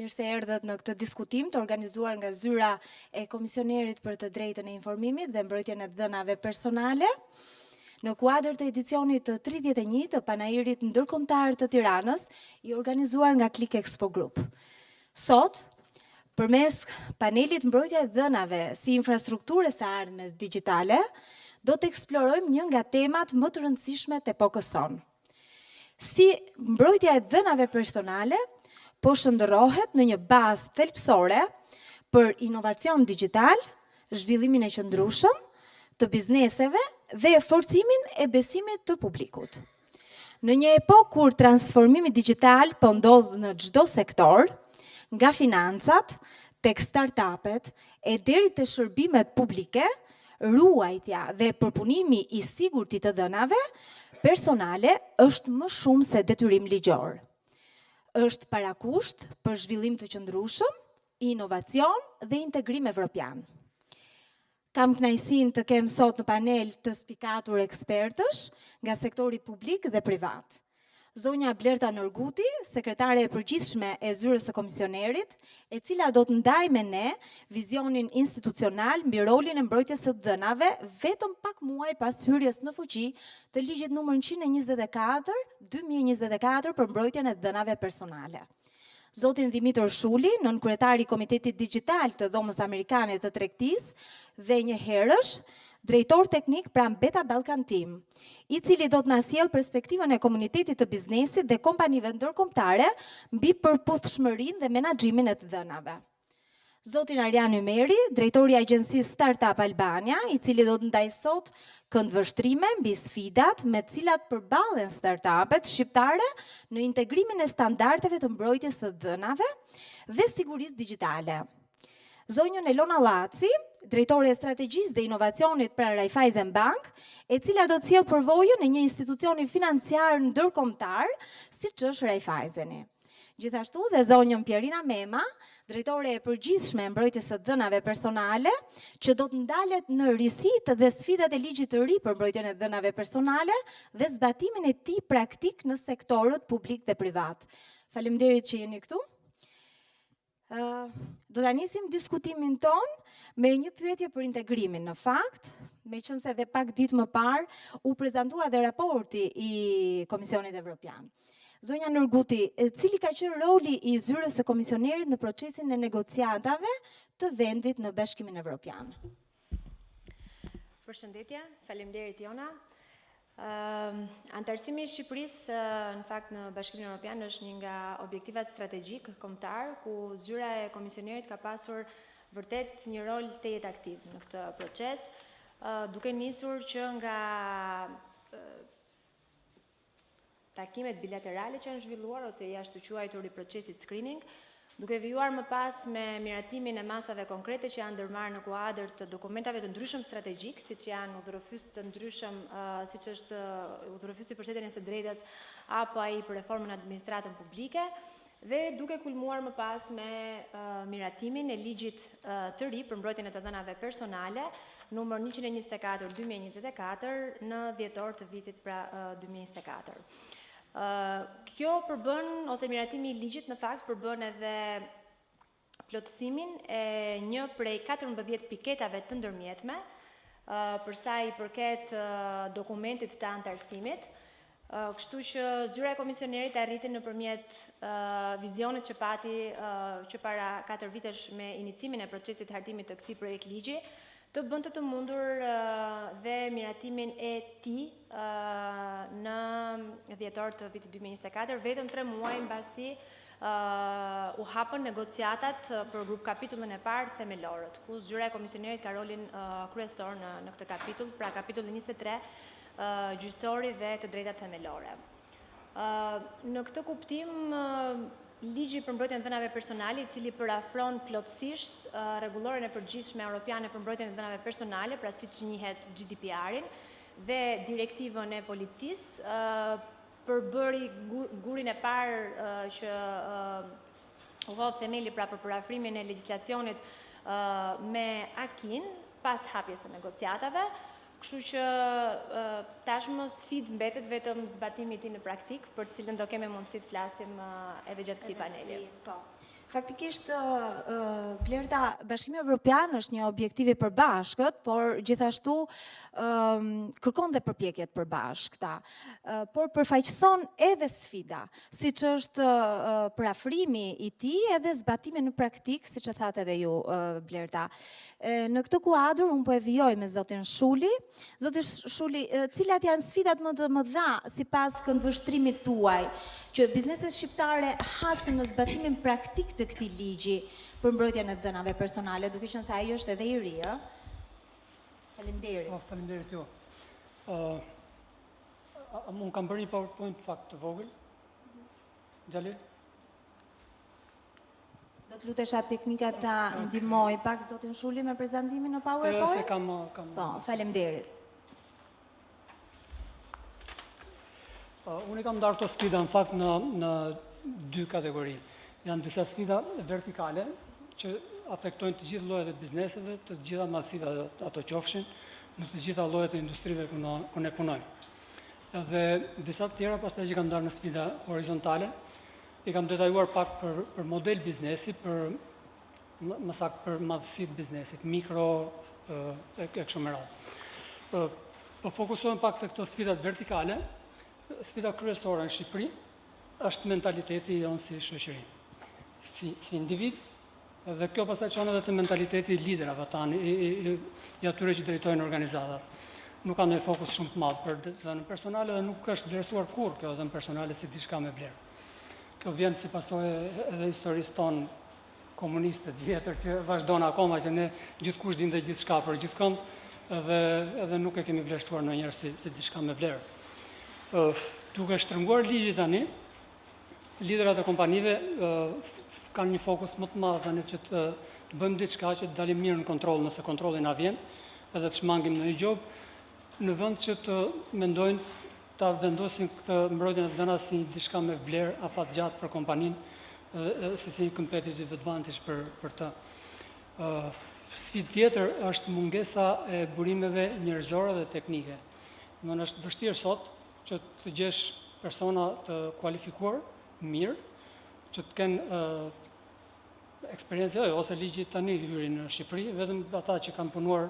mirë se erdhët në këtë diskutim të organizuar nga zyra e Komisionerit për të drejtën e informimit dhe mbrojtjen e dhënave personale, në kuadër të edicionit të 31 të panairit ndërkombëtar të Tiranës, i organizuar nga Click Expo Group. Sot, përmes panelit mbrojtja e dhënave si infrastrukturë së ardhmes digjitale, do të eksplorojmë një nga temat më të rëndësishme të epokës sonë. Si mbrojtja e dhënave personale po shndërrohet në një bazë thelbësore për inovacion digital, zhvillimin e qëndrueshëm të bizneseve dhe forcimin e besimit të publikut. Në një epokë kur transformimi digital po ndodh në çdo sektor, nga financat tek startupet e deri te shërbimet publike, ruajtja dhe përpunimi i sigurtit të dhënave personale është më shumë se detyrim ligjor. Është parakusht për zhvillim të qëndrueshëm, inovacion dhe integrim evropian. Kam kënaqësinë të kem sot në panel të spikatur ekspertësh nga sektori publik dhe privat. Zonja Blerta Nërguti, sekretare e përgjithshme e zyrës së komisionerit, e cila do të ndajë me ne vizionin institucional mbi rolin e mbrojtjes së dhënave vetëm pak muaj pas hyrjes në fuqi të ligjit numër 124/2024 për mbrojtjen e dhënave personale. Zotin Dimitor Shuli, nënkryetari i Komitetit Digital të Dhomës Amerikane të Tregtisë dhe një herësh drejtor teknik pranë Beta Balkan Team, i cili do të na sjellë perspektivën e komunitetit të biznesit dhe kompanive ndërkombëtare mbi përputhshmërinë dhe menaxhimin e të dhënave. Zotin Arjan Ymeri, drejtori i agjencisë Startup Albania, i cili do të ndajë sot këndvështrime mbi sfidat me të cilat përballen startupet shqiptare në integrimin e standardeve të mbrojtjes së dhënave dhe sigurisë digjitale. Zonjën Elona Llaci, drejtore e strategjisë dhe inovacionit për Raiffeisen Bank, e cila do të sjellë përvojën e një institucioni financiar ndërkombëtar, siç është Raiffeiseni. Gjithashtu dhe zonjën Pierina Mema, drejtore e përgjithshme e mbrojtjes së dhënave personale, që do të ndalet në risitë dhe sfidat e ligjit të ri për mbrojtjen e dhënave personale dhe zbatimin e tij praktik në sektorët publik dhe privat. Faleminderit që jeni këtu. Do ta nisim diskutimin ton me një pyetje për integrimin. Në fakt, meqense edhe pak ditë më parë u prezantua dhe raporti i Komisionit Evropian. Zonja Nërguti, cili ka qenë roli i zyrës së komisionerit në procesin e negociatave të vendit në Bashkimin Evropian? Përshëndetje, faleminderit Jona. Antarësimi i Shqipërisë në fakt në Bashkimin Evropian është një nga objektivat strategjik kombëtar ku zyra e komisionerit ka pasur vërtet një rol të jetë aktiv në këtë proces, duke nisur që nga takimet bilaterale që janë zhvilluar ose jashtë të quajtur i procesit screening, duke vijuar më pas me miratimin e masave konkrete që janë ndërmarrë në kuadër të dokumentave të ndryshëm strategjik, siç janë udhërofys të ndryshëm, siç është udhërofysi për çështjen e së drejtës apo ai për reformën e administratën publike, dhe duke kulmuar më pas me miratimin e ligjit të ri për mbrojtjen e të dhënave personale, numër 124/2024 në dhjetor të vitit pra 2024. Kjo përbën, ose miratimi i ligjit në fakt përbën edhe plotësimin e një prej 14 piketave të ndërmjetme, përsa i përket dokumentit të antarësimit, kështu që zyra e komisionerit arriti nëpërmjet vizionit që pati që para 4 vitesh me inicimin e procesit hartimit të këtij projekt ligji, të bënte të mundur dhe miratimin e tij në dhjetor të vitit 2024, vetëm 3 muaj mbasi u hapën negociatat për grup kapitullin e parë themelorët, ku zyra e komisionerit ka rolin kryesor në këtë kapitull, pra kapitullin 23, gjyqësori dhe të drejtat themelore. Në këtë kuptim, ligji për mbrojtjen e dhënave personale, i cili përafron plotësisht rregulloren e përgjithshme europiane për mbrojtjen e dhënave personale, pra siç njihet GDPR-in, dhe direktivën e policisë, përbëri gurin e parë që u hodh themeli pra për parafrimin e legjislacionit me Akin pas hapjes së negociatave. Kështu që tashmë sfidë mbetet vetëm zbatimi i tij në praktik, për të cilën do kemi mundësi të flasim edhe gjatë këtij paneli. Po. Faktikisht, Blerta, Bashkimi Evropian është një objektiv i përbashkët, por gjithashtu kërkon dhe përpjekjet përbashkëta, por përfaqëson edhe sfida, siç është parafrimi i tij edhe zbatimi në praktik, siç e thatë edhe ju, Blerta. Në këtë kuadër, unë po e vijoj me zotin Shuli. Zoti Shuli, cilat janë sfidat më të mëdha sipas këndvështrimit tuaj, që bizneset shqiptare hasin në zbatimin praktik të këtij ligji për mbrojtjen e dhënave personale, duke qenë se ai është edhe i ri, ë? Faleminderit. Po, faleminderit ju. Unë kam bërë një PowerPoint fakt të vogël. Gjali? Do të lutesha teknika ta ndihmoj pak zotin Shuli me prezantimin në PowerPoint? Se kam... Po, faleminderit. Unë i kam ndarë të sfida në fakt në dy kategori. Janë disa sfida vertikale që afektojnë të gjithë llojet e bizneseve, të gjitha masiva ato qofshin, në të gjitha llojet e industrive ku ne punojmë. Edhe disa të tjera pastaj që kam ndarë në sfida horizontale, i kam detajuar pak për model biznesi, më saktë për madhësitë biznesit, mikro e kështu me radhë. Po fokusohem pak të këto sfidat vertikale. Sfida kryesore në Shqipëri është mentaliteti jonë si shoqëri, si individ, dhe kjo pastaj çon edhe të mentaliteti i liderave tanë, i atyre që drejtojnë organizatat. Nuk ka ndonjë fokus shumë të madh për dhënën personale dhe nuk është vlerësuar kurrë kjo dhënë personale si diçka me vlerë. Kjo vjen si pasojë edhe historisë tonë komuniste të vjetër që vazhdon akoma që ne gjithkush dinte gjithçka për gjithkënd edhe nuk e kemi vlerësuar ndonjëherë si diçka me vlerë. Duke shtrënguar ligji tani, liderat e kompanive kanë një fokus më të madh tani që të bëjmë diçka që të dalim mirë në kontroll nëse kontrolli na vjen, edhe të shmangim në një gjop, në vend që të mendojnë ta vendosin këtë mbrojtjen e dhënave si diçka me vlerë afatgjatë për kompaninë, si një competitive advantage për të. Sfidë tjetër është mungesa e burimeve njerëzore dhe teknike. Domethënë është vështirë sot që të gjesh persona të kualifikuar, mirë, që të kenë eksperiencë, ose ligji tani hyrin në Shqipëri, vetëm ata që kanë punuar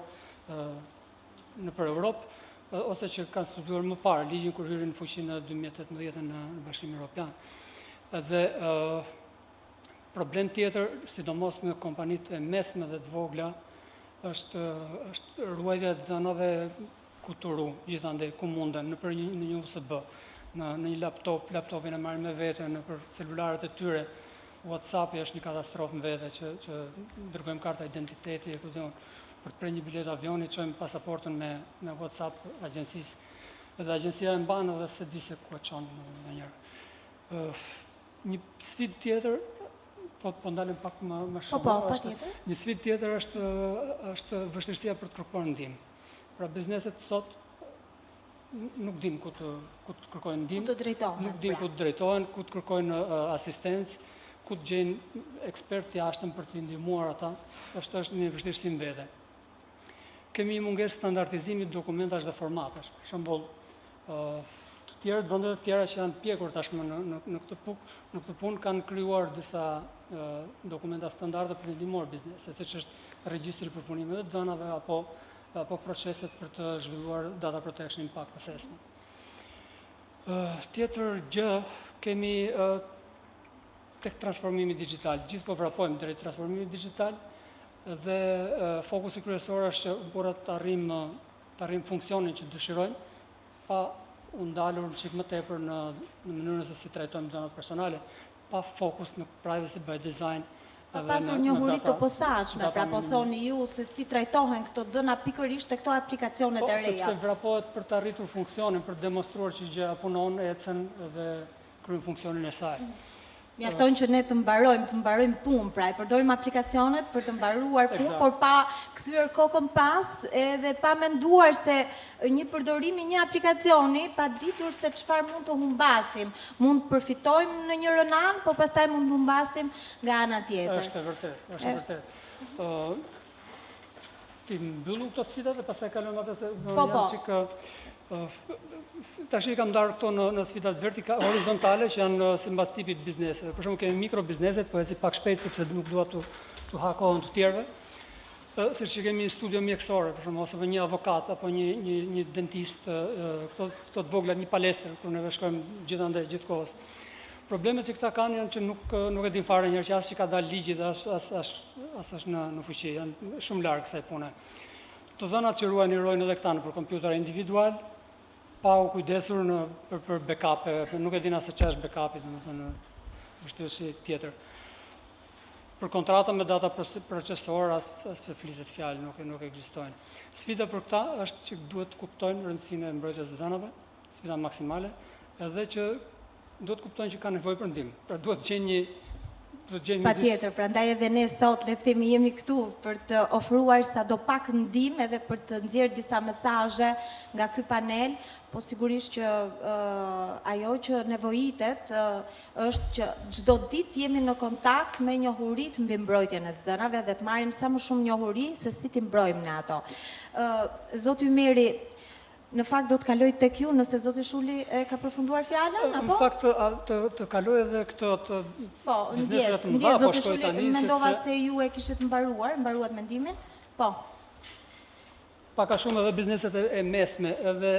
nëpër Europë, ose që kanë studiuar më parë ligjin kur hyrin në fuqi në 2018 në Bashkimin Evropian. Edhe problem tjetër, sidomos në kompanitë e mesme dhe të vogla, është ruajtja e dhënave ku turu, gjithandej ku munden, në një USB, në një laptopin e marrin me vete, në për celularet e tyre, WhatsApp-i është një katastrofë në vete që dërgojmë karta identiteti, për të prerë një bilet avioni, çojmë pasaportën me WhatsApp agjencisë, edhe agjencia e mban edhe se di se ku e çon ndonjëherë. Një sfidë tjetër, po ndalim pak më shumë. Një sfidë tjetër është vështirësia për të kërkuar ndihmë. Pra bizneset sot nuk din ku të kërkojnë ndihmë, nuk din ku të drejtohen, ku të kërkojnë asistencë, ku të gjejnë ekspert jashtëm për të ndihmuar ata, është një vështirësi në vete. Kemi një mungesë standardizimi të dokumentash dhe formatash. Për shembull, të tjerët vendet të tjera që janë pjekur tashmë në këtë punë kanë krijuar disa dokumenta standarde për të ndihmuar bizneset, siç është regjistri për punimet e dhënave apo proceset për të zhvilluar data protection impact assessment. Tjetër gjë, kemi tek transformimi digital. Gjithë po vrapojmë drejt transformimit digital dhe fokusi kryesor është që burrat të arrijmë funksionin që dëshirojmë, pa u ndalur çik më tepër në mënyrën se si trajtojmë dhënat personale, pa fokus në privacy by design. Pa pasur njohuri të posaçme, pra po thoni ju se si trajtohen këto dhëna pikërisht te këto aplikacionet e reja. Sepse vrapohet për të arritur funksionin, për të demonstruar që gjëja punon, ecën dhe kryen funksionin e saj. Mjafton që ne të mbarojmë punë, pra e përdorim aplikacionet për të mbaruar punë, por pa kthyer kokën pas edhe pa menduar se një përdorim i një aplikacioni, pa ditur se çfarë mund të humbasim. Mund të përfitojmë në njërin anë, po pastaj mund të humbasim nga ana tjetër. Është vërtet. Ti mbyllu këto sfida dhe pastaj kalojmë atë se do janë çik Tash i kam ndarë këto në sfidat horizontale që janë si mbas tipit bizneseve. Për shembull kemi mikrobizneset, po eci pak shpejt sepse nuk dua të ha kohën të tjerëve. Siç që kemi studio mjekësore, për shembull, ose një avokat apo një dentist, këto të vogla, një palestër kur ne shkojmë gjithandaj gjithkohës. Problemet që këta kanë janë që nuk e din fare njëherë që as që ka dalë ligji dhe as është në fuqi, janë shumë larg kësaj pune. Të dhënat që ruajnë edhe këta nëpër kompjuter individual, pa u kujdesur për backup, nuk e din as ç'është është backupi, domethënë është si tjetër. Për kontrata me data procesor as se flitet fjalë, nuk ekzistojnë. Sfida për këta është që duhet të kuptojnë rëndësinë e mbrojtjes së dhënave, sfida maksimale, edhe që duhet të kuptojnë që kanë nevojë për ndihmë. Pra duhet të gjejnë Patjetër, prandaj edhe ne sot le të themi jemi këtu për të ofruar sadopak ndihmë edhe për të nxjerrë disa mesazhe nga ky panel, po sigurisht që ajo që nevojitet është që çdo ditë jemi në kontakt me njohurit mbi mbrojtjen e dhënave dhe të marrim sa më shumë njohuri se si ti mbrojmë ne ato. Zoti Ymeri, në fakt do të kaloj tek ju nëse zoti Shuli e ka përfunduar fjalën apo? Në fakt të kaloj edhe këto të bizneset të mëdha, po shkoj tani sepse mendova se ju e kishit mbaruat mendimin. Po. Pak a shumë edhe bizneset e mesme edhe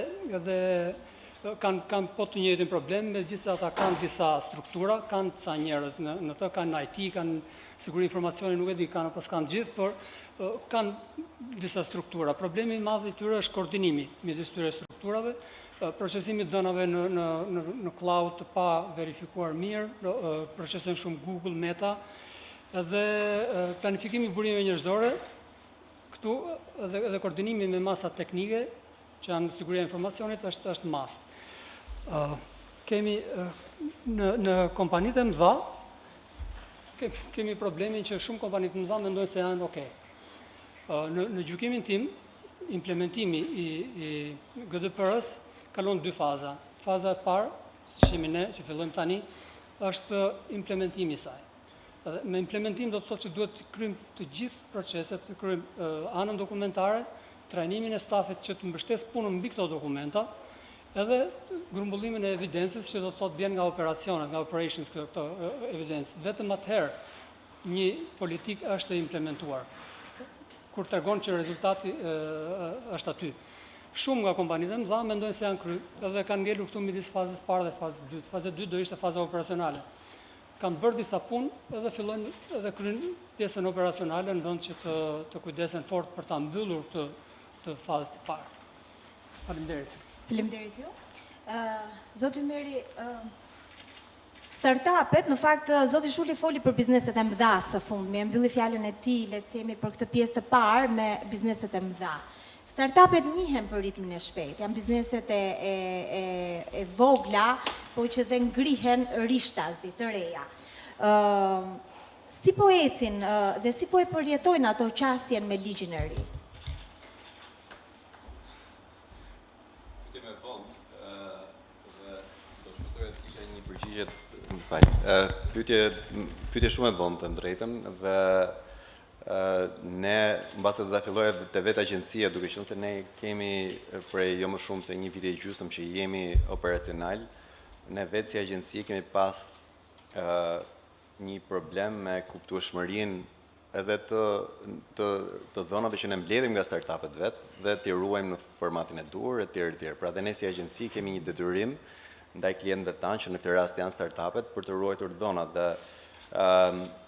kanë po të njëjtin problem, megjithëse ata kanë disa struktura, kanë ca njerëz në të, kanë IT, kanë siguri informacioni, nuk e di kanë apo s'kanë gjithë, por kanë disa struktura. Problemi i madh i tyre është koordinimi midis këtyre strukturave, procesimi të dhënave në cloud të pa verifikuar mirë, procesojnë shumë Google, Meta, edhe planifikimi i burimeve njerëzore, këtu edhe koordinimi me masa teknike, që janë siguria e informacionit, është must. Kemi në kompanitë e mëdha, kemi problemin që shumë kompanitë mëdha mendojnë se janë okay. Në gjykimin tim, implementimi i GDPR-s kalon 2 faza. Faza e parë, si jemi ne, që fillojmë tani, është implementimi i saj. Me implementim do të thotë që duhet të kryejmë të gjithë proceset, të kryejmë anën dokumentare, trajnimin e stafit që të mbështes punën mbi këto dokumenta, edhe grumbullimin e evidencës që do të thotë vjen nga operacionet, nga operations këto evidencë. Vetëm atëherë një politikë është e implementuar, kur tregon që rezultati është aty. Shumë nga kompanitë e mëdha mendojnë se janë kry, edhe kanë ngelur këtu midis fazës parë dhe fazës dytë. Faza 2 do ishte faza operacionale. Kanë bërë disa punë edhe fillojnë edhe kryejnë pjesën operacionale në vend që të kujdesen fort për ta mbyllur këtë fazë të parë. Faleminderit. Faleminderit ju. Zoti Ymeri, startupet, në fakt, zoti Shuli foli për bizneset e mëdha së fundmi, e mbylli fjalën e tij, le të themi për këtë pjesë të parë me bizneset e mëdha. Startupet njihen për ritmin e shpejtë, janë bizneset e vogla, po që dhe ngrihen rishtazi të reja. Si po ecin dhe si po e përjetojnë ato qasjen me ligjin e ri? Pyetje shumë e vonë të drejtën dhe ne mbase do ta fillojë te vetë agjencia, duke qenë se ne kemi prej jo më shumë se një vit e gjysmë që jemi operacional, ne vetë si agjenci kemi pas një problem me kuptueshmërinë edhe të dhënave që ne mbledhim nga startupet vetë dhe t'i ruajmë në formatin e duhur etj. Pra dhe ne si agjenci kemi një detyrim ndaj klientëve tanë që në këtë rast janë startupet për të ruajtur dhënat dhe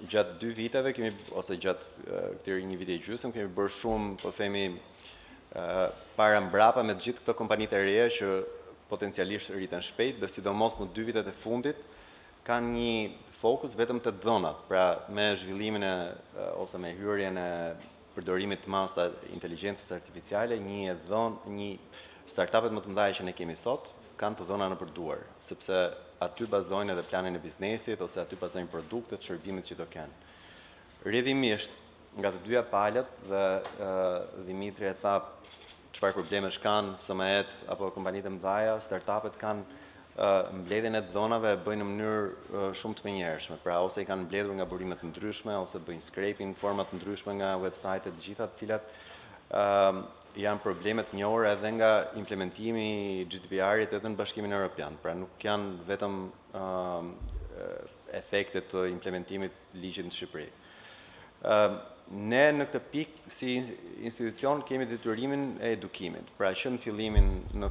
gjatë 2 viteve kemi ose gjatë këtij një viti e gjysmë kemi bërë shumë, po themi, para mbrapa me të gjithë këto kompanitë e reja që potencialisht rriten shpejt dhe sidomos në 2 vitet e fundit kanë një fokus vetëm te dhënat, pra me zhvillimin ose me hyrjen e përdorimit të mas të inteligjencës artificiale, një startupet më të mëdha që ne kemi sot kanë të dhëna në përduar, sepse aty bazojnë edhe planin e biznesit ose aty bazojnë produktet, shërbimet që do kenë. Rrjedhimisht nga të dyja palët dhe Dimitri e tha çfarë problemesh kanë SME-t apo kompanitë e mëdha, startupet kanë mbledhjen e dhënave bëjnë në mënyrë shumë të menjëhershme, pra ose i kanë mbledhur nga burime të ndryshme ose bëjnë scraping forma të ndryshme nga website-et të gjitha të cilat janë problemet njohur edhe nga implementimi i GDPR-it edhe në Bashkimin Evropian. Pra nuk janë vetëm efektet të implementimit ligjit në Shqipëri. Ne në këtë pikë si institucion kemi detyrimin e edukimit. Pra që në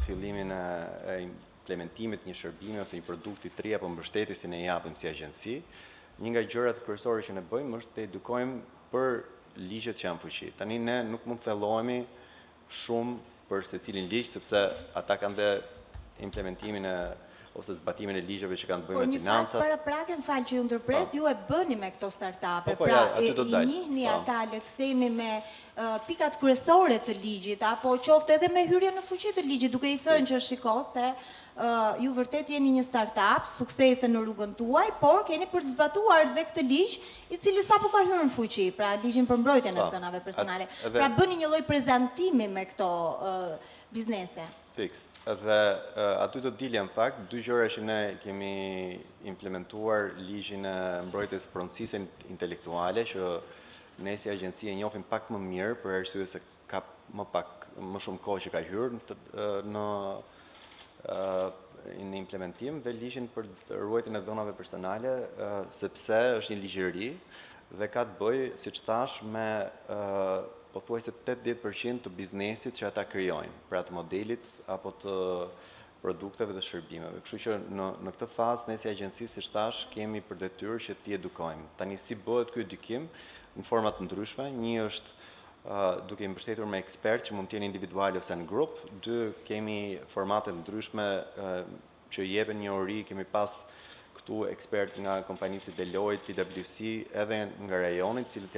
fillimin e implementimit një shërbimi ose një produkti të ri apo mbështetjesin e japim si agjenci, një nga gjërat kryesore që ne bëjmë është të edukojmë për ligjet që janë fuqi. Tani ne nuk mund të thellohemi shumë për secilin ligj sepse ata kanë dhe implementimin ose zbatimin e ligjeve që kanë të bëjnë me financat. Por një fazë paraprake, më falë që ju ndërpres, ju e bëni me këto startupe. Ja, aty do të pra, i njihni ata, le të themi, me pikat kryesore të ligjit, apo qoftë edhe me hyrje në fuqi të ligjit, duke i thënë që shiko se ju vërtet jeni një startup, suksese në rrugën tuaj, por keni për të zbatuar dhe këtë ligj, i cili sapo ka hyrë në fuqi, pra ligjin për mbrojtjen e dhënave personale. Pra bëni një lloj prezantimi me këto biznese. Fiks. Dhe aty do dilja në fakt, dy gjëra që ne kemi implementuar ligjin e mbrojtjes pronësisë intelektuale, që ne si agjenci e njohim pak më mirë për arsye se ka më shumë kohë që ka hyrë në implementim, dhe ligjin për ruajtjen e dhënave personale, sepse është një ligj i ri dhe ka të bëjë, siç thash, me pothuajse 80% të biznesit që ata krijojnë, pra të modelit apo të produkteve dhe shërbimeve. Kështu që në këtë fazë ne si agjenci, siç thash, kemi për detyrë që t'i edukojmë. Tani si bëhet ky edukim në forma të ndryshme. Një është duke i mbështetur me ekspertë që mund të jenë individuale ose në grup. Dy, kemi formate të ndryshme që jepen një ori, kemi pas këtu ekspertë nga kompanitë si Deloitte, PwC, edhe nga rajoni, cilët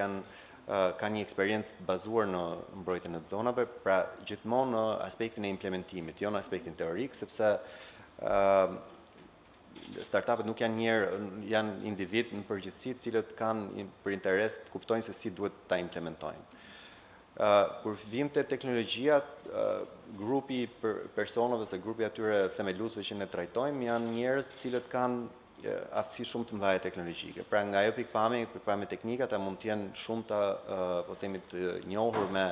ka një eksperiencë të bazuar në mbrojtjen e dhënave, pra gjithmonë në aspektin e implementimit, jo në aspektin teorik, sepse startupet nuk janë individ në përgjithësi, cilët kanë për interes të kuptojnë se si duhet ta implementojnë. Kur vim te teknologjia, grupi personave ose grupi atyre themeluesve që ne trajtojmë janë njerëz cilët kanë aftësi shumë të mëdha teknologjike. Pra nga ajo pikpamje teknike, ata mund të jenë shumë të, po themi, të njohur me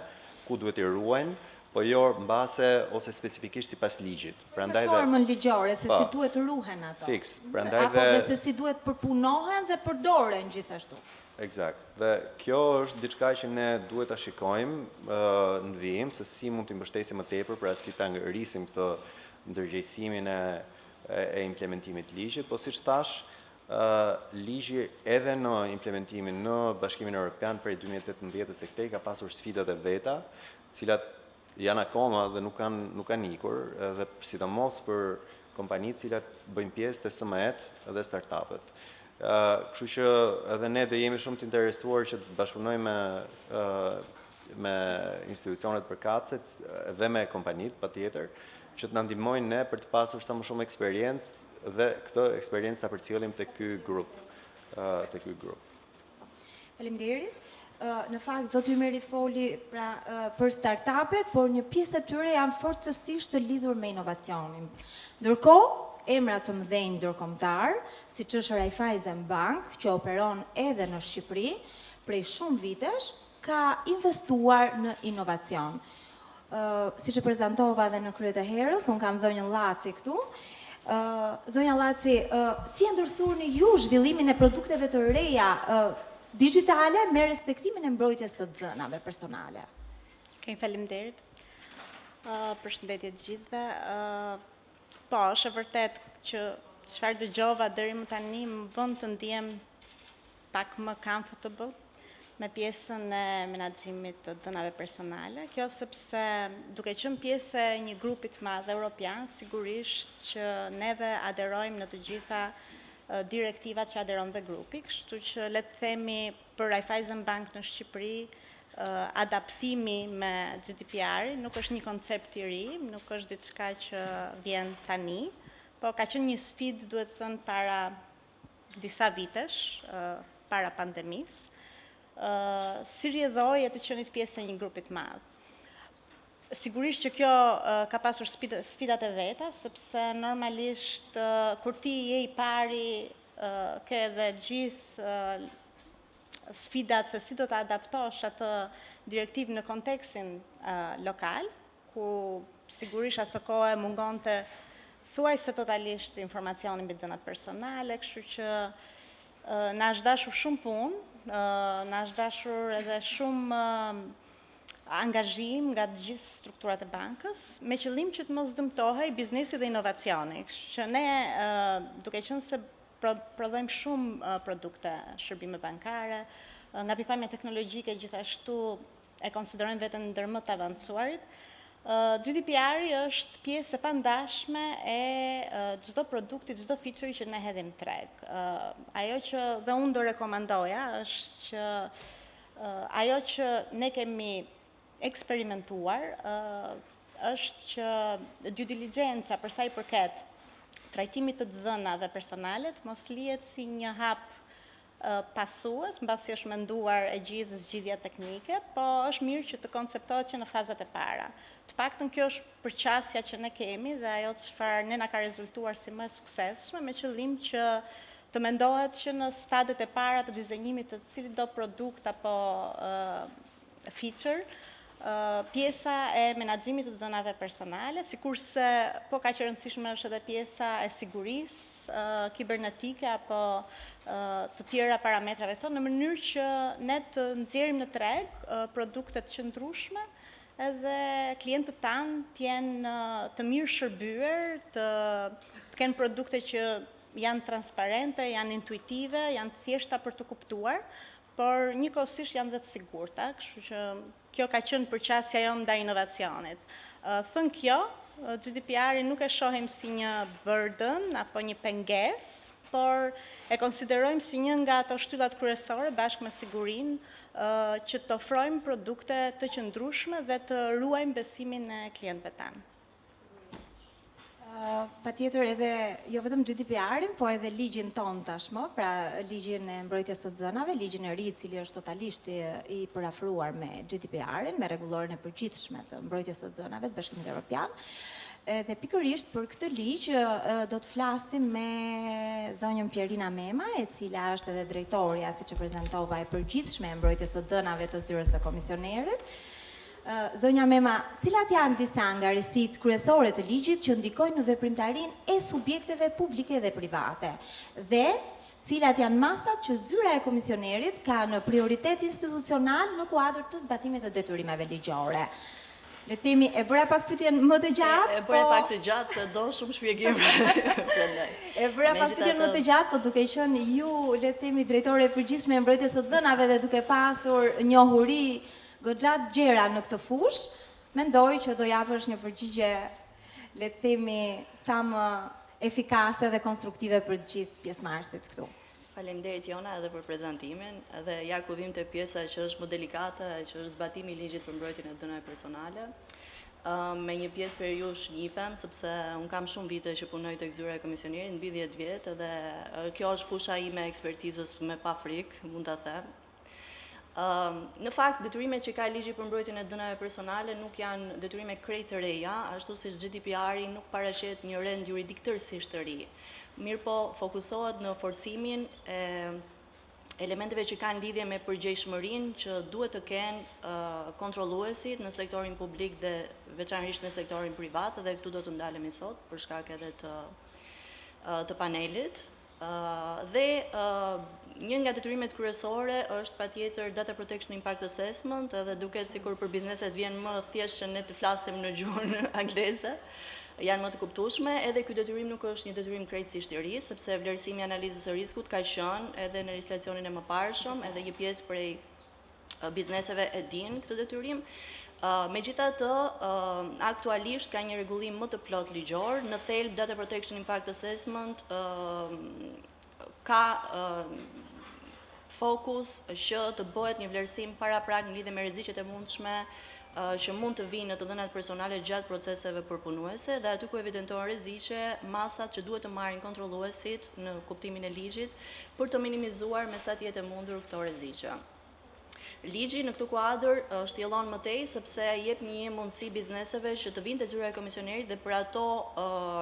ku duhet i ruajnë, po jo mbase ose specifikisht sipas ligjit. Prandaj dhe formën ligjore se si duhet ruhen ato. Fiks. Prandaj apo dhe se si duhet përpunohen dhe përdoren gjithashtu. Eksakt. Dhe kjo është diçka që ne duhet ta shikojmë në vijim se si mund të mbështesim më tepër, pra si ta ngrisim këtë ndërgjegjësimin e implementimit ligjit, po siç thash, ligji edhe në implementimin në Bashkimin Evropian prej 2018-s e këtej ka pasur sfidat e veta, cilat janë akoma dhe nuk kanë ikur, edhe sidomos për kompanitë cilat bëjnë pjesë të SME-t dhe startupet. Kështu që edhe ne do jemi shumë të interesuar që të bashkëpunojmë me institucionet përkatëse dhe me kompanitë patjetër, që të na ndihmojnë ne për të pasur sa më shumë eksperiencë dhe këtë eksperiencë ta përcjellim te ky grup. Faleminderit. Në fakt, zoti Ymeri foli për startupet, por një pjesë e tyre janë forcësisht të lidhur me inovacionin. Ndërkohë, emra të mëdhenj ndërkombëtar, siç është Raiffeisen Bank, që operon edhe në Shqipëri, prej shumë vitesh, ka investuar në inovacion. Si që prezentova dhe në kryet e herës, unë kam zonjën Laci këtu. Zonja Laci, si e ndërthurni ju zhvillimin e produkteve të reja digitale me respektimin e mbrojtjes së dhënave personale? Faleminderit. Përshëndetje të gjithëve. Po, është e vërtet që çfarë dëgjova deri më tani më bën të ndihem pak më comfortable me pjesën e menaxhimit të dhënave personale. Kjo sepse duke qenë pjesë e një grupi të madh evropian, sigurisht që neve aderojmë në të gjitha direktivat që aderon dhe grupi, kështu që le të themi për Raiffeisen Bank në Shqipëri, adaptimi me GDPR nuk është një koncept i ri, nuk është diçka që vjen tani, po ka qenë një sfidë, duhet thënë, para disa vitesh, para pandemisë. Si rrjedhoi e të qenit pjesë e një grupi të madh. Sigurisht që kjo ka pasur sfidat e veta, sepse normalisht kur ti je i pari, ke edhe gjithë sfidat se si do të adaptosh atë direktiv në kontekstin lokal, ku sigurisht asë kohë mungonte thuajse totalisht informacionin mbi dhënat personale, kështu që na është dashur shumë punë, na është dashur edhe shumë angazhim nga të gjithë strukturat e bankës, me qëllim që të mos dëmtohej biznesi dhe inovacioni. Kështu që ne, duke qenë se prodhojmë shumë produkte, shërbime bankare, nga pikpamja teknologjike gjithashtu e konsiderojmë veten ndër më të avancuarit, GDPR-i është pjesë e pandashme e çdo produkti, çdo feature që ne hedhim treg. Ajo që dhe unë do rekomandoja është që ajo që ne kemi eksperimentuar është që due diligence për sa i përket trajtimit të dhënave personale të mos lihet si një hap pasues, mbasi është menduar e gjithë zgjidhja teknike, po është mirë që të konceptohet që në fazat e para. Të paktën kjo është përqasja që ne kemi dhe ajo çfarë ne na ka rezultuar si më e suksesshme, me qëllim që të mendohet që në stadiet e para të dizenjimit të cilit do produkt apo feature, pjesa e menaxhimit të dhënave personale, sikurse po kaq e rëndësishme është edhe pjesa e sigurisë kibernetike apo të tjera parametrave këto, në mënyrë që ne të nxjerrim në treg produkte të qëndrueshme edhe klientët tanë të jenë të mirë shërbyer, të kenë produkte që janë transparente, janë intuitive, janë të thjeshta për të kuptuar, por njëkohësisht janë dhe të sigurta, kështu që kjo ka qenë përqasja jonë ndaj inovacionit. Thënë kjo, GDPR-i nuk e shohim si një burden apo një pengesë, por e konsiderojmë si një nga ato shtyllat kryesore bashkë me sigurinë që të ofrojmë produkte të qëndrueshme dhe të ruajmë besimin e klientëve tanë. Patjetër edhe jo vetëm GDPR-in, po edhe ligjin ton tashmë, pra ligjin e mbrojtjes së dhënave, ligjin e ri i cili është totalisht i përafruar me GDPR-in, me rregulloren e përgjithshme të mbrojtjes së dhënave të Bashkimit Evropian. Dhe pikërisht për këtë ligj do të flasim me zonjën Pierina Mema, e cila është edhe drejtoria, siç e prezantova, e përgjithshme e mbrojtjes së dhënave të zyrës së komisionerit. Zonja Mema, cilat janë disa nga risitë kryesore të ligjit që ndikojnë në veprimtarinë e subjekteve publike dhe private? Dhe cilat janë masat që zyra e komisionerit ka në prioritet institucional në kuadër të zbatimit të detyrimeve ligjore? Le të themi, e bëra pak pyetjen më të gjatë, E bëra pak të gjatë se do shumë shpjegim prandaj. E bëra pak pyetjen më të gjatë, po duke qenë ju, le të themi, drejtore e përgjithshme e mbrojtjes së dhënave dhe duke pasur njohuri goxha të gjera në këtë fushë, mendoj që do japësh një përgjigje, le të themi, sa më efikase dhe konstruktive për të gjithë pjesëmarrësit këtu. Faleminderit Jona edhe për prezantimin, edhe ja ku vim te pjesa që është më delikate, që është zbatimi i ligjit për mbrojtjen e dhënave personale. Me një pjesë për ju shifem, sepse unë kam shumë vite që punoj tek zyra e komisionerit, mbi 10 vjet, edhe kjo është fusha ime e ekspertizës me pa frikë, mund ta them. Në fakt, detyrimet që ka ligji për mbrojtjen e dhënave personale nuk janë detyrime krejt të reja, ashtu si GDPR-i nuk paraqet një rend juridik tërësisht të ri. Mirë po fokusohet në forcimin e elementeve që kanë lidhje me përgjegjshmërinë që duhet të kenë kontrolluesit në sektorin publik dhe veçanërisht në sektorin privat, dhe këtu do të ndalemi sot për shkak edhe të panelit. Dhe një nga detyrimet kryesore është patjetër data protection impact assessment, edhe duket sikur për bizneset vjen më thjesht që ne të flasim në gjuhën angleze, janë më të kuptueshme, edhe ky detyrim nuk është një detyrim krejtësisht i ri, sepse vlerësimi i analizës së rrezikut ka qenë edhe në legjislacionin e mëparshëm, edhe një pjesë prej bizneseve e din këtë detyrim. Megjithatë, aktualisht ka një rregullim më të plot ligjor, në thelb data protection impact assessment ka fokus që të bëhet një vlerësim paraprak në lidhje me rreziqet e mundshme që mund të vinë në të dhënat personale gjatë proceseve përpunuese, dhe aty ku evidentojnë rreziqe, masat që duhet të marrin kontrolluesit në kuptimin e ligjit për të minimizuar me sa të jetë e mundur këto rreziqe. Ligji në këtë kuadër shtjellon më tej sepse jep një mundësi bizneseve që të vinë te zyra e komisionerit dhe për ato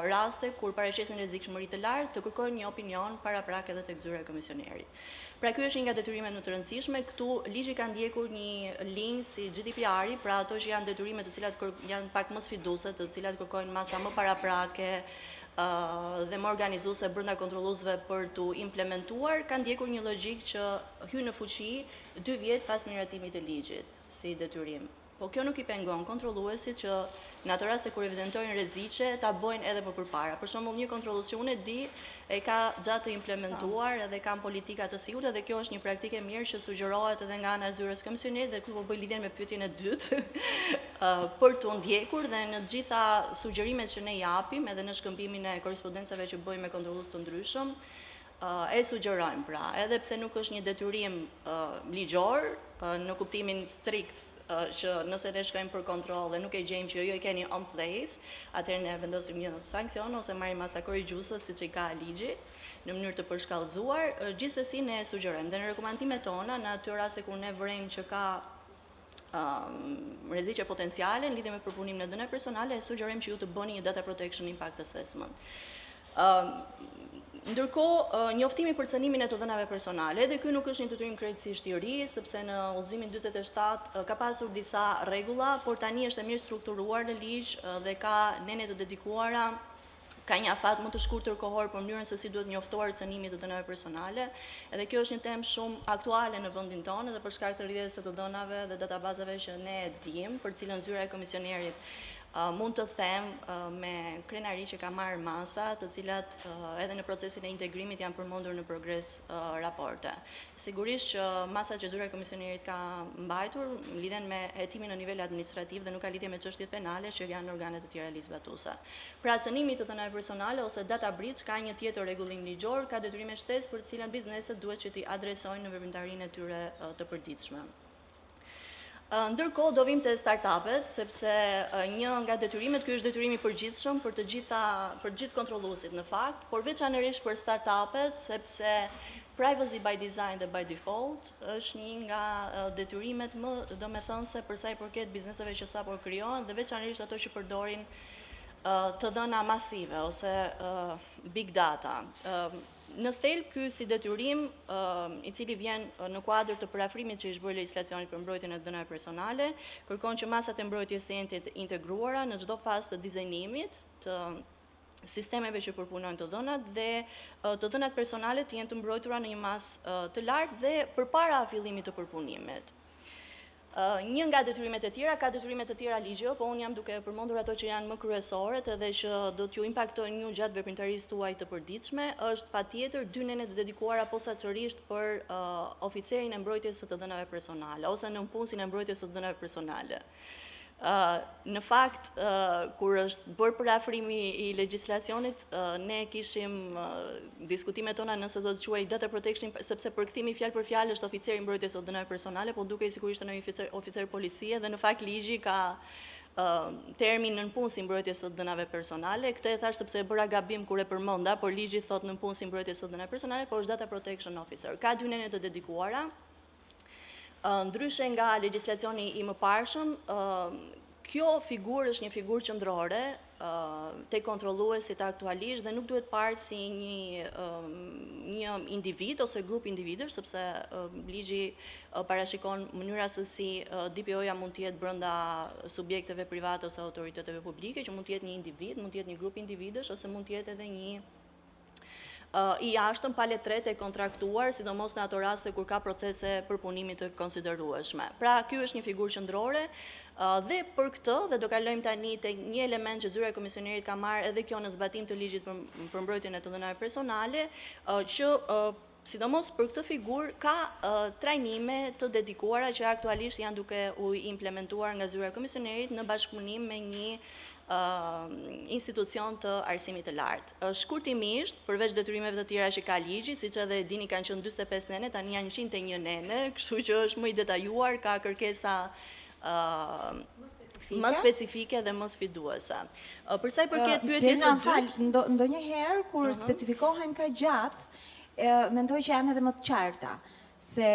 raste kur paraqesin rrezikshmëri të lartë të kërkojnë një opinion paraprak edhe tek zyra e komisionerit. Pra ky është një nga detyrimet më të rëndësishme. Këtu ligji ka ndjekur një linjë si GDPR-i, pra ato që janë detyrime të cilat janë pak më sfiduese, të cilat kërkojnë masa më paraprake dhe më organizuese brenda kontrolluesve për tu implementuar, ka ndjekur një logjik që hyn në fuqi 2 vjet pas miratimit të ligjit si detyrim. Po kjo nuk i pengon kontrolluesit që në atë rast kur evidentojnë rreziqe ta bëjnë edhe më përpara. Për shembull, një kontrollues unë di e ka gjatë të implementuar edhe kanë politika të sigurta dhe kjo është një praktikë e mirë që sugjerohet edhe nga ana e zyrës komisionerit dhe këtu po bëj lidhjen me pyetjen e dytë për të ndjekur dhe në të gjitha sugjerimet që ne japim edhe në shkëmbimin e korrespondencave që bëjmë me kontrollues të ndryshëm e sugjerojmë pra, edhe pse nuk është një detyrim ligjor, në kuptimin strikt që nëse ne shkojmë për kontroll dhe nuk e gjejmë që ju e keni on place, atëherë ne vendosim një sankcion ose marrim masa korrigjuese siç i ka ligji në mënyrë të përshkallëzuar. Gjithsesi ne sugjerojmë dhe në rekomandimet tona në ato raste kur ne vërejmë që ka rreziqe potenciale në lidhje me përpunimin e dënave personale, sugjerojmë që ju të bëni një data protection impact assessment. Ndërkohë, njoftimi për cënimin e të dhënave personale, dhe ky nuk është një detyrim krejtësisht i ri, sepse në udhëzimin 47 ka pasur disa rregulla, por tani është e mirë strukturuar në ligj dhe ka nene të dedikuara, ka një afat më të shkurtër kohor për mënyrën se si duhet njoftuar cënimi të dhënave personale, edhe kjo është një temë shumë aktuale në vendin tonë dhe për shkak të rrjedhjes së të dhënave dhe databazave që ne e dimë, për cilën zyra e komisionerit mund të them me krenari që ka marrë masa, të cilat edhe në procesin e integrimit janë përmendur në progres raporte. Sigurisht që masa që zyra e komisionerit ka mbajtur lidhen me hetimin në nivel administrativ dhe nuk ka lidhje me çështjet penale që janë organet të tjera ligjvatuese. Pra cënimi të dhënave personale ose data breach ka një tjetër rregullim ligjor, ka detyrime shtesë për të cilën bizneset duhet që t'i adresojnë në veprimtarinë e tyre të përditshme. Ndërkohë do vim te startupet, sepse një nga detyrimet, ky është detyrimi i përgjithshëm për të gjithë kontrolluesit në fakt, por veçanërisht për startupet, sepse privacy by design dhe by default është një nga detyrimet më domethënëse për sa i përket bizneseve që sapo krijohen dhe veçanërisht ato që përdorin të dhëna masive ose big data. Në thelb ky si detyrim i cili vjen në kuadër të parafrimit që i zhbërë legjislacionit për mbrojtjen e dënave personale, kërkon që masat e mbrojtjes të jenë të integruara në çdo fazë të dizajnimit të sistemeve që përpunojnë të dhënat dhe të dhënat personale të jenë të mbrojtura në një masë të lartë dhe përpara fillimit të përpunimit. Një nga detyrimet e tjera, ka detyrimet të tjera ligjore, po unë jam duke përmendur ato që janë më kryesoret edhe që do t'ju impaktojnë ju gjatë veprimtarisë tuaj të përditshme, është patjetër 2 nene të dedikuara posaçërisht për oficerin e mbrojtjes së të dhënave personale ose nënpunësin e mbrojtjes së të dhënave personale. Në fakt, kur është bërë parafrimi i legjislacionit, ne kishim diskutimet tona nëse do të quaj data protection, sepse përkthimi fjalë për fjalë është oficeri i mbrojtjes së dënave personale, po dukej sigurisht në një oficer policie dhe në fakt ligji ka termin nënpunësi i mbrojtjes së dënave personale. Këtë e thash sepse e bëra gabim kur e përmenda, por ligji thot nënpunësi i mbrojtjes së dënave personale, po është data protection officer. Ka 2 nene të dedikuara. Ndryshe nga legjislacioni i mëparshëm, kjo figurë është një figurë qendrore te kontrolluesit aktualisht dhe nuk duhet parë si një individ ose grup individësh, sepse ligji parashikon mënyra se si DPO-ja mund të jetë brenda subjekteve private ose autoriteteve publike, që mund të jetë një individ, mund të jetë një grup individësh ose mund të jetë edhe një i jashtëm pa letret e kontraktuar, sidomos në ato raste kur ka procese përpunimi të konsiderueshme. Pra, ky është një figurë qendrore dhe për këtë, dhe do kalojmë tani te një element që zyra e komisionerit ka marrë edhe kjo në zbatim të ligjit për mbrojtjen e të dhënave personale, që sidomos për këtë figurë ka trajnime të dedikuara që aktualisht janë duke u implementuar nga zyra e komisionerit në bashkëpunim me një institucion të arsimit të lartë. Shkurtimisht, përveç detyrimeve të tjera që ka ligji, siç edhe dini kanë qenë 45 nene, tani janë 101 nene, kështu që është më i detajuar, ka kërkesa më specifike dhe më sfiduese. Për sa i përket pyetjes së dytë, ndonjëherë kur specifikohen ka gjatë, mendoj që janë edhe më të qarta. se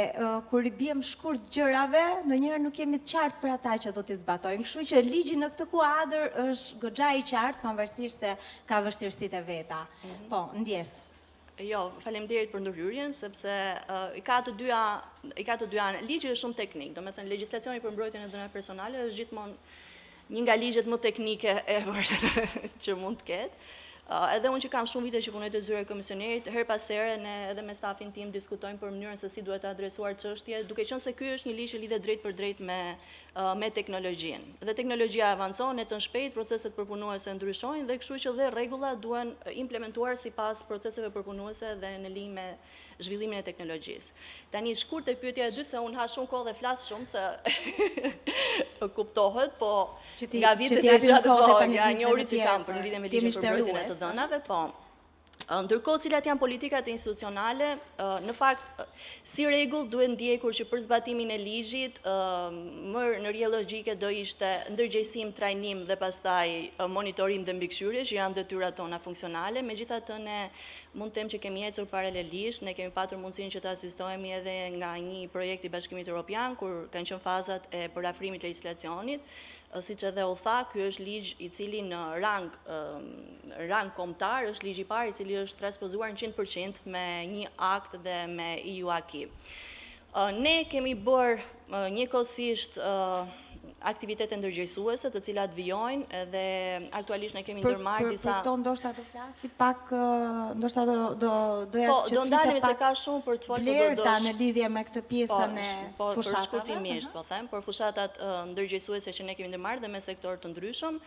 kur i bjem shkurt gjërave, ndonjëherë nuk jemi të qartë për ata që do t'i zbatojmë. Kështu që ligji në këtë kuadër është goxha i qartë, pavarësisht se ka vështirësitë e veta. Po, ndjes. Jo, faleminderit për ndërhyrjen, sepse i ka të dyja ligji është shumë teknik. Do me thënë, legjislacioni për mbrojtjen e dhënave personale është gjithmonë një nga ligjet më teknike e vërtet që mund të ketë. Edhe unë që kam shumë vite që punoj të zyra e komisionerit, her pas here ne edhe me stafin tim diskutojmë për mënyrën se si duhet të adresuar çështje, duke qenë se ky është një ligj që lidhet drejt për drejt me teknologjinë. Dhe teknologjia avancon, ecën shpejt, proceset përpunuese ndryshojnë dhe kështu që dhe rregullat duhen implementuar sipas proceseve përpunuese dhe në linjë me zhvillimin e teknologjisë. Tani shkurt e pyetja e dytë, se unë ha shumë kohë dhe flas shumë se kuptohet, po nga vitet e gjatë nga një ori që kam për në lidhje me ligjin për mbrojtjen e të dhënave, po. Ndërkohë, cilat janë politikat institucionale, në fakt, si rregull duhet ndjekur që për zbatimin e ligjit, më në rrjedhë logjike do ishte ndërgjegjësim, trajnim dhe pastaj monitorim dhe mbikëqyrje, që janë detyrat tona funksionale. Megjithatë, ne mund të them që kemi ecur paralelisht, ne kemi patur mundësinë që të asistohemi edhe nga një projekt i Bashkimit Evropian, kur kanë qenë fazat e parafrimit legjislacionit. Siç edhe u tha, ky është ligj i cili në rang kombëtar është ligji i parë i cili është transpozuar në 100% me një akt dhe me EU Acquis. Ne kemi bërë njëkohësisht aktivitete ndërgjegjësuese të cilat vijojnë dhe aktualisht ne kemi ndërmarrë disa. Për këto ndoshta do flasi pak, ndoshta doja Po, që do ndalemi se ka shumë për të folur Vlerëta në lidhje me këtë pjesën e për fushatave. shkurtimisht, po them, për fushatat ndërgjegjësuese që ne kemi ndërmarrë dhe me sektor të ndryshëm.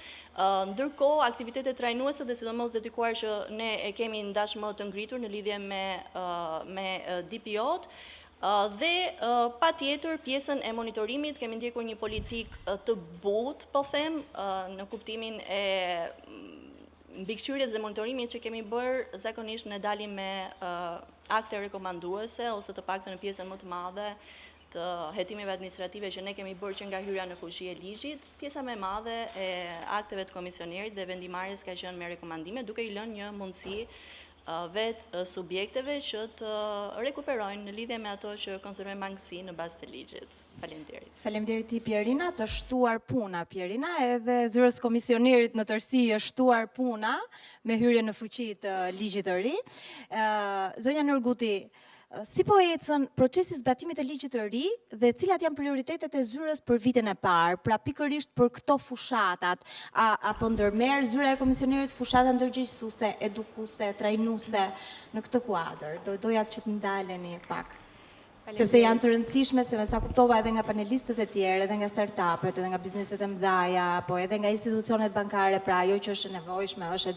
Ndërkohë, aktivitetet trajnuese dhe sidomos dedikuar që ne e kemi ndashmë të ngritur në lidhje me DPO-t. Dhe pa tjetër pjesën e monitorimit kemi ndjekur një politik të butë, po them, në kuptimin e mbikëqyrjes dhe monitorimit që kemi bërë, zakonisht ne dalim me akte rekomanduese ose të paktën në pjesën më të madhe të hetimeve administrative që ne kemi bërë që nga hyrja në fuqi e ligjit, pjesa më e madhe e akteve të komisionerit dhe vendimarrjes ka qenë me rekomandime, duke i lënë një mundësi vetë subjekteve që të rekuperojnë në lidhje me ato që konservojnë mangësi në bazë të ligjit. Faleminderit. Faleminderit ti Pierina, të shtuar puna Pierina, edhe zyrës komisionerit në tërësi është shtuar puna me hyrje në fuqi të ligjit të ri. Zonja Nërguti, si po ecën procesi zbatimit të ligjit të ri dhe cilat janë prioritetet e zyrës për vitin e parë, pra pikërisht për këto fushatat, apo ndërmerr zyra e komisionerit fushata ndërgjegjësuese, edukuese, trajnuese në këtë kuadër? Doja që të ndaleni pak. Sepse janë të rëndësishme, se me sa kuptova edhe nga panelistët e tjerë, edhe nga startupet, edhe nga bizneset e mëdhaja, po edhe nga institucionet bankare, pra ajo që është nevojshme është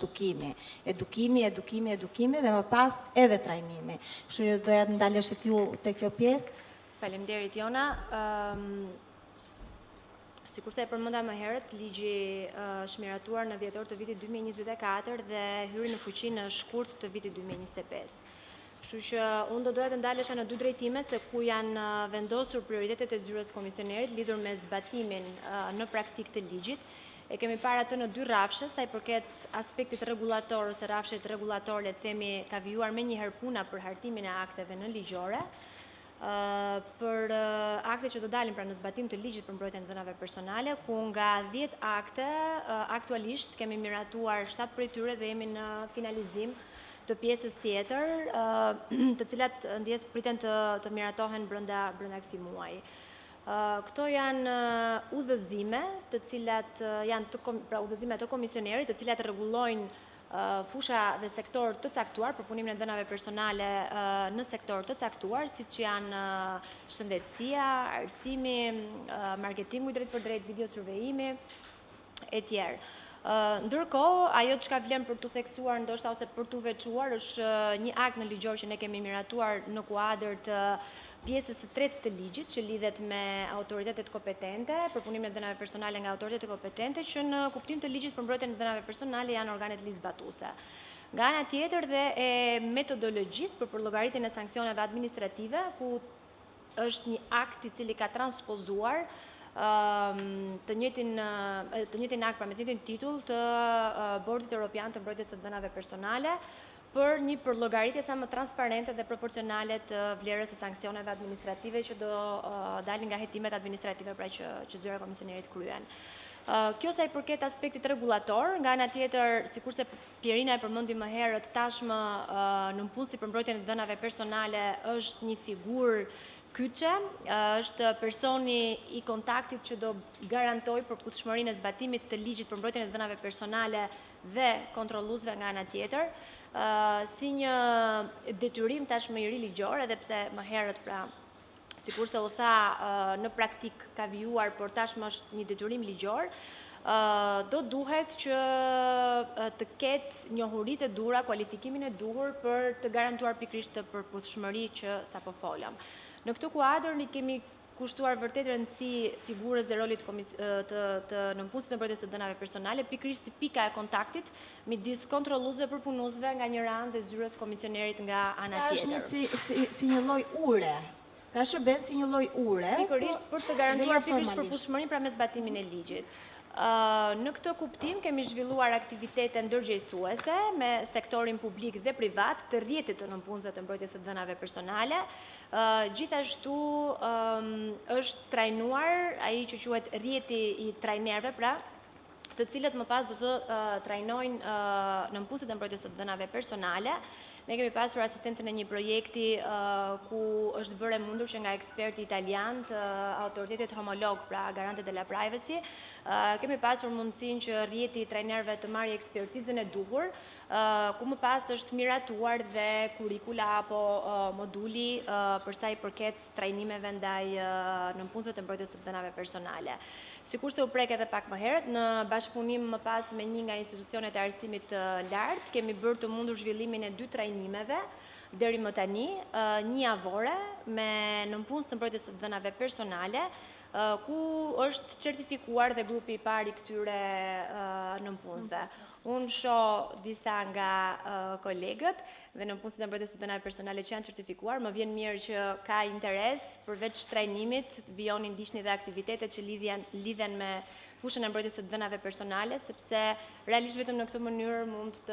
edukimi dhe më pas edhe trajnimi. Kështu që doja të ndaleshit ju te kjo pjesë. Faleminderit Jona. Sikurse e përmenda më herët, ligji është miratuar në dhjetor të vitit 2024 dhe hyri në fuqi në shkurt të vitit 2025. Kështu që unë do doja të ndalesha në dy drejtime se ku janë vendosur prioritetet e zyrës komisionerit lidhur me zbatimin në praktik të ligjit. E kemi parë atë në dy rrafshe, sa i përket aspektit rregullator ose rrafshet rregullatore, le të themi, ka vijuar menjëherë puna për hartimin e akteve në ligjore. Për akte që do dalin pra në zbatim të ligjit për mbrojtjen e dhënave personale, ku nga 10 akte aktualisht kemi miratuar 7 prej tyre dhe jemi në finalizim të pjesës tjetër, të cilat ndjes priten të miratohen brenda këtij muaji. Këto janë udhëzime, të cilat janë udhëzime të komisionerit, të cilat rregullojnë fusha dhe sektor të caktuar për punimin e dhënave personale në sektor të caktuar, siç janë shëndetësia, arsimi, marketingu i drejt për drejt, video survejimi e tjerë. Ndërkohë, ajo që ka vlen për të theksuar ndoshta ose për të veçuar është një akt në ligjor që ne kemi miratuar në kuadër të pjesës së tretë të ligjit që lidhet me autoritetet kompetente, për punimin e dhënave personale nga autoritetet kompetente që në kuptim të ligjit për mbrojtjen e dhënave personale janë organet ligjzbatuese. Nga ana tjetër dhe e metodologjisë për llogaritjen e sanksioneve administrative, ku është një akt i cili ka transpozuar të njëjtin akt, pra me të njëjtin titull të Bordit Evropian të mbrojtjes së dhënave personale, për një përllogaritje sa më transparente dhe proporcionale të vlerës së sanksioneve administrative që do dalin nga hetimet administrative pra që zyra e komisionerit kryen. Kjo sa i përket aspektit rregullator, nga ana tjetër, sikurse Pierina e përmendi më herët, tashmë nënpunësi për mbrojtjen e dhënave personale është një figurë kyçe, është personi i kontaktit që do garantoj përputhshmërinë e zbatimit të ligjit për mbrojtjen e dhënave personale dhe kontrolluesve nga ana tjetër, si një detyrim tashmë i ri ligjor, edhe pse më herët pra sikurse u tha në praktik ka vijuar, por tashmë është një detyrim ligjor, do duhet që të ketë njohuritë e duhura, kualifikimin e duhur për të garantuar pikërisht të përputhshmëri që sapo folëm. Në këtë kuadër ne kemi kushtuar vërtet rëndësi figurës dhe rolit të nënpunësit të mbrojtjes së dhënave personale, pikërisht si pika e kontaktit midis kontrolluesve për punuesve nga njëra anë dhe zyrës komisionerit nga ana tjetër. Është si një lloj ure. Pra shërben si një lloj ure. Pikërisht për të garantuar pikërisht përputhshmërinë pra me zbatimin e ligjit. Në këtë kuptim kemi zhvilluar aktivitete ndërgjegjësuese me sektorin publik dhe privat të rrjetit të nënpunësve të mbrojtjes së dhënave personale. Gjithashtu është trajnuar ai që quhet rrjeti i trajnerëve, pra të cilët më pas do të trajnojnë nënpunësit e mbrojtjes së dhënave personale. Ne kemi pasur asistencën e një projekti ku është bërë mundur që nga eksperti italian të autoritetit homolog, pra Garante della Privacy, kemi pasur mundësinë që rrjeti i trajnerëve të marrë ekspertizën e duhur, ku më pas është miratuar dhe kurrikula apo moduli për sa i përket trajnimeve ndaj nënpunësve të mbrojtjes së dhënave personale. Sikurse u prek edhe pak më herët, në bashkëpunim më pas me një nga institucionet e arsimit të lartë, kemi bërë të mundur zhvillimin e 2 trajnimeve deri më tani, një javore me nënpunës të mbrojtjes së dhënave personale, ku është certifikuar dhe grupi i parë i këtyre nënpunësve. Unë shoh disa nga kolegët dhe nënpunësit e mbrojtjes së dhënave personale që janë certifikuar, më vjen mirë që ka interes përveç trajnimit, vijoni ndiqni dhe aktivitetet që lidhen me fushën e mbrojtjes së dhënave personale, sepse realisht vetëm në këtë mënyrë mund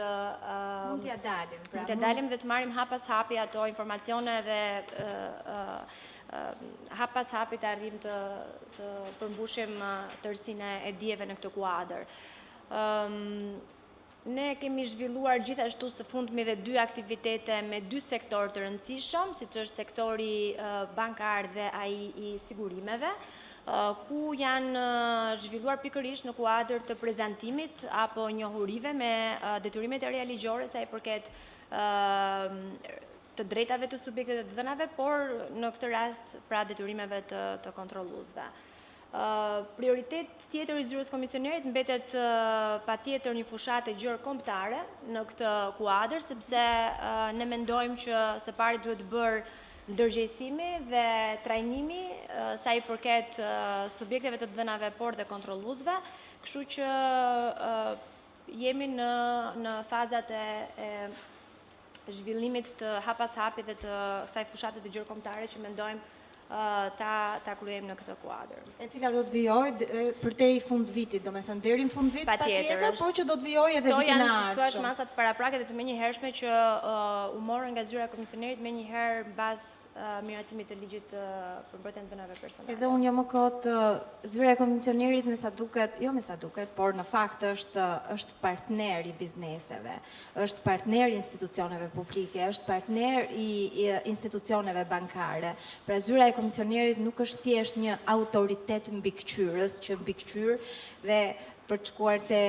t'ja dalim dhe të marrim hap pas hapi ato informacione dhe hap pas hapi të arrim të përmbushim tërësinë e dijeve në këtë kuadër. Ne kemi zhvilluar gjithashtu së fundmi dhe 2 aktivitete me 2 sektor të rëndësishëm, siç është sektori bankar dhe ai i sigurimeve, ku janë zhvilluar pikërisht në kuadër të prezantimit apo njohurive me detyrimet e reja ligjore sa i përket të drejtave të subjektet të dhënave, por në këtë rast pra detyrimeve të kontrolluesve. Prioritet tjetër i zyrës komisionerit mbetet patjetër një fushatë gjërë kombëtare në këtë kuadër, sepse ne mendojmë që së pari duhet bërë ndërgjegjësimi dhe trajnimi sa i përket subjekteve të dhënave, por dhe kontrolluesve, kështu që jemi në fazat e zhvillimit të hap pas hapi dhe të kësaj fushate të gjërë kombëtare që mendojmë ta kryejmë në këtë kuadër. E cila do të vijojë përtej fund vitit, do me thënë deri në fund vit patjetër, por që do të vijojë edhe vitin e ardhshëm. Këto janë masat paraprake dhe të menjëhershme që u morën nga zyra e komisionerit menjëherë mbas miratimit të ligjit për mbrojtjen e dhënave personale. Edhe unë jo më kot zyra e komisionerit me sa duket, por në fakt është partner i bizneseve, është partner i institucioneve publike, është partner i institucioneve bankare. Pra zyra e komisionerit nuk është thjesht një autoritet mbikëqyrës që mbikëqyr dhe për të shkuar te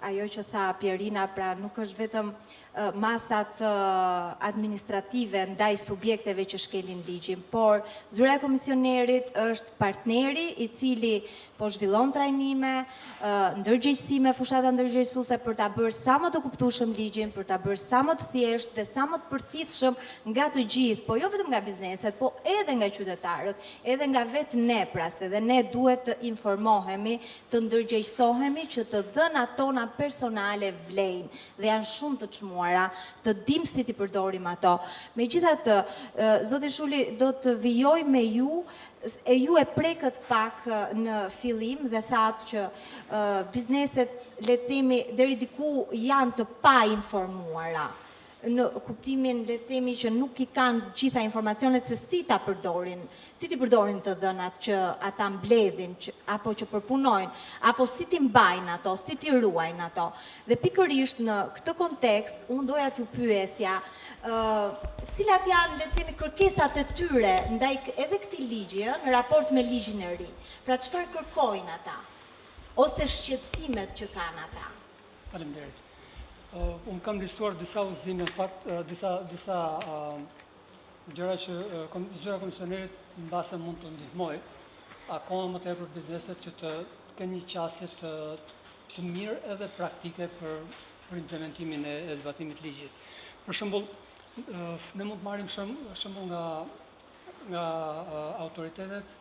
ajo që tha Pierina, pra nuk është vetëm masat administrative ndaj subjekteve që shkelin ligjin, por zyra e komisionerit është partneri i cili po zhvillon trajnime, ndërgjegjësime, fushata ndërgjegjësuese për ta bërë sa më të kuptueshëm ligjin, për ta bërë sa më të thjeshtë dhe sa më të përfitshëm nga të gjithë, po jo vetëm nga bizneset, po edhe nga qytetarët, edhe nga vetë ne, pra se dhe ne duhet të informohemi, të ndërgjegjësohemi që të dhënat tona personale vlejnë dhe janë shumë të çmuara, të dim si t'i përdorim ato. Megjithatë, zoti Shuli do të vijoj me ju, e ju e prekët pak në fillim dhe thatë që bizneset, le të themi, deri diku janë të pa informuara. në kuptimin, le të themi, që nuk i kanë gjitha informacionet se si ta përdorin, si ti përdorin të dhënat që ata mbledhin, apo që përpunojnë, apo si ti mbajnë ato, si ti ruajnë ato. Dhe pikërisht në këtë kontekst, unë doja t'ju pyesja, cilat janë, le të themi, kërkesat e tyre ndaj edhe këtij ligji, në raport me ligjin e ri. Pra çfarë kërkojnë ata? Ose shqetësimet që kanë ata? Faleminderit. Unë kam listuar disa udhëzime, në fakt, disa gjëra që zyra komisionerit në base mund të ndihmoj, akoma më tepër bizneset që të kenë një qasje të mirë edhe praktike për implementimin e zbatimit ligjit. Për shembull, ne mund të marrim shembull nga autoritetet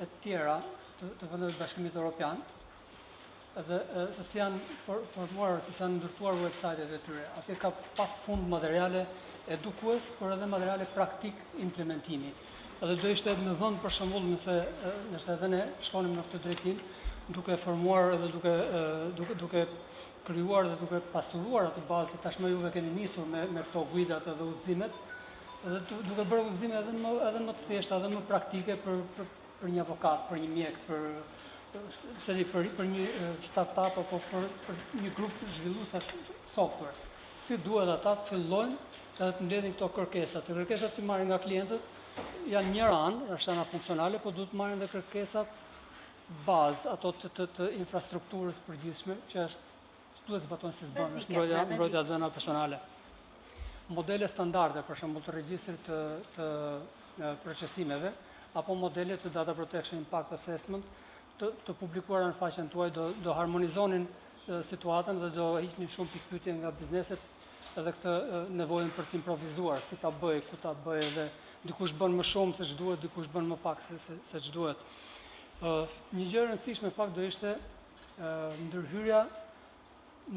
e tjera të vendeve të Bashkimit Evropian, edhe se si janë formuar, se si janë ndërtuar website-et e tyre. Atje ka pa fund materiale edukues, por edhe materiale praktik implementimi. Edhe do ishte në vend për shembull nëse edhe ne shkonim në këtë drejtim, duke formuar edhe duke krijuar dhe duke pasuruar atë bazë, tashmë juve keni nisur me këto guidat edhe udhëzimet, edhe duke bërë udhëzime edhe më të thjeshta, edhe më praktike për një avokat, për një mjek, për një start-up apo për një grup zhvillues software. Si duhet ata të fillojnë edhe të mbledhin këto kërkesat. Kërkesat që marrin nga klientët janë një anë, është ana funksionale, por duhet të marrin edhe kërkesat bazë, ato të infrastrukturës përgjithshme, që duhet zbatojnë si s'bën, është mbrojtja e dhënave personale. Modele standarde, për shembull të regjistrit të procesimeve, apo modele të data protection impact assessment, të publikuara në faqen tuaj do harmonizonin situatën dhe do hiqnin shumë pikpyetje nga bizneset edhe këtë nevojën për të improvizuar, si ta bëj, ku ta bëj, dhe dikush bën më shumë se ç'duhet, dikush bën më pak se ç'duhet. Një gjë e rëndësishme fakt do ishte ndërhyrja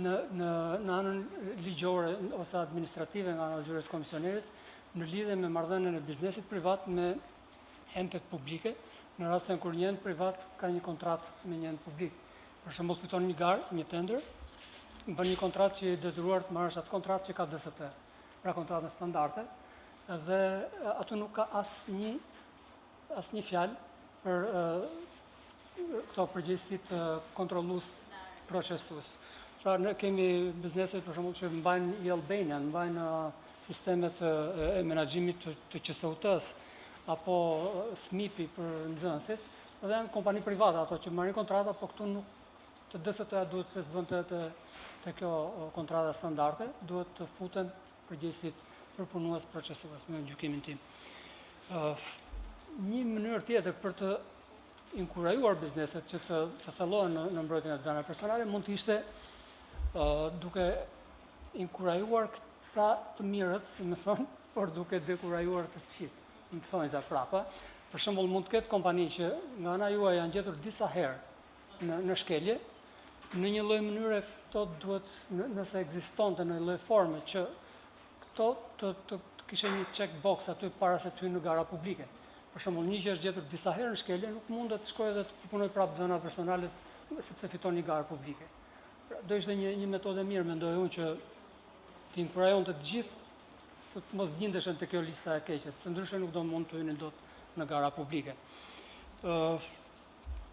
në anën ligjore ose administrative nga ana e zyrës komisionerit në lidhje me marrëdhënien e biznesit privat me entet publike, në rastin kur një ent privat ka një kontratë me një ent publik. Për shembull, fiton një garë, një tender, bën një kontratë që i detyruar të marrësh atë kontratë që ka DST, pra kontratën standarde, dhe aty nuk ka asnjë fjalë për këto përgjegjësitë kontrollues procesues. Pra ne kemi bizneset për shembull që mbajnë e-Albania, mbajnë sistemet e menaxhimit të QSUT-s, apo SMIP-i për nxënësit, dhe janë kompani private ato që marrin kontrata, po këtu nuk të DST-ja duhet të zbënte të kjo kontrata standarde, duhet të futen përgjegjësit përpunues procesues në gjykimin tim. Një mënyrë tjetër për të inkurajuar bizneset që të thellohen në mbrojtjen e dhënave personale mund të ishte duke inkurajuar këta të mirët, si më thon, por duke dekurajuar të këqit. Në thonjza prapa. Për shembull, mund të ketë kompani që nga ana juaj janë gjetur disa herë në shkelje, në një lloj mënyre këto duhet, nëse ekzistonte në lloj forme, që këto të kishin një check box aty para se të hyjnë në gara publike. Për shembull, një që është gjetur disa herë në shkelje, nuk mundet të shkojë dhe të përpunojë prapë dhëna personale sepse fiton një garë publike. Pra, do ishte një metodë mirë, mendoj unë, që të inkurajonte të gjithë të mos gjindeshen të kjo lista e keqes, të ndryshe nuk do mund të hynin dot në gara publike.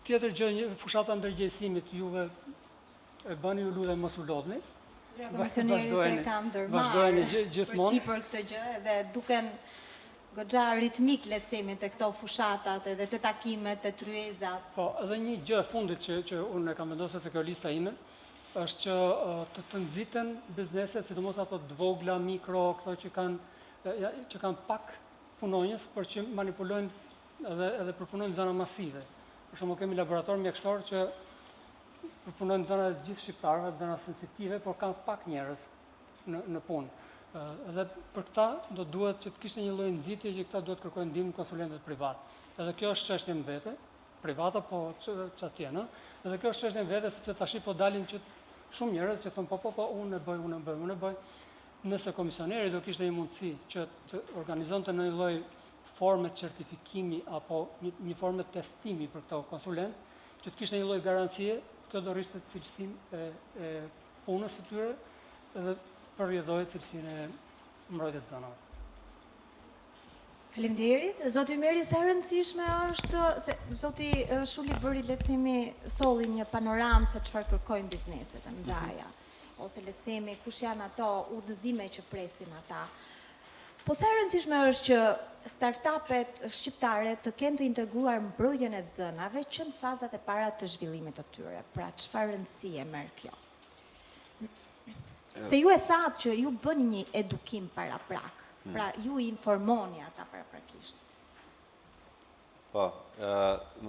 Tjetër gjë, fushata ndërgjegjësimit, juve e bëni, ju lutem mos u lodhni. Komisionerit e kanë ndërmarrë për këtë gjë dhe duken goxha ritmik, le të themi, të këto fushatat edhe të takimet, të tryezat. Po, edhe një gjë e fundit që unë e kam vendosur te kjo lista ime, është që të nxiten bizneset, sidomos ato të vogla, mikro, këto që kanë pak punonjës, por që manipulojnë edhe përpunojnë dhëna masive. Për shembull, kemi laborator mjekësor që përpunojnë dhëna të gjithë shqiptarëve, dhëna sensitive, por kanë pak njerëz në punë. Edhe për këta do duhet që të kishte një lloj nxitje që këta duhet kërkojnë ndihmë konsulentët privat. Edhe kjo është çështje në vete, private po ç'atje, ëh. Edhe kjo është çështje në vete sepse tash po dalin që shumë njerëz që thonë po, unë e bëj. Nëse komisioneri do kishte një mundësi që të organizonte në një lloj forme certifikimi apo një forme testimi për këto konsulent, që të kishte një lloj garancie, kjo do rriste cilësinë e punës së tyre dhe përrjedhoi cilësinë mbrojtjes së dhënave. Faleminderit. Zoti Ymeri, sa e rëndësishme është se zoti Shuli bëri le të themi solli një panoramë se çfarë kërkojnë bizneset e mëdha, ose le të themi kush janë ato udhëzime që presin ata. Po sa e rëndësishme është që startupet shqiptare të kenë të integruar mbrojtjen e dhënave që në fazat e para të zhvillimit të tyre. Pra çfarë rëndësie merr kjo? Se ju e thatë që ju bëni një edukim paraprak. Pra, ju i informoni ata paraprakisht. Po,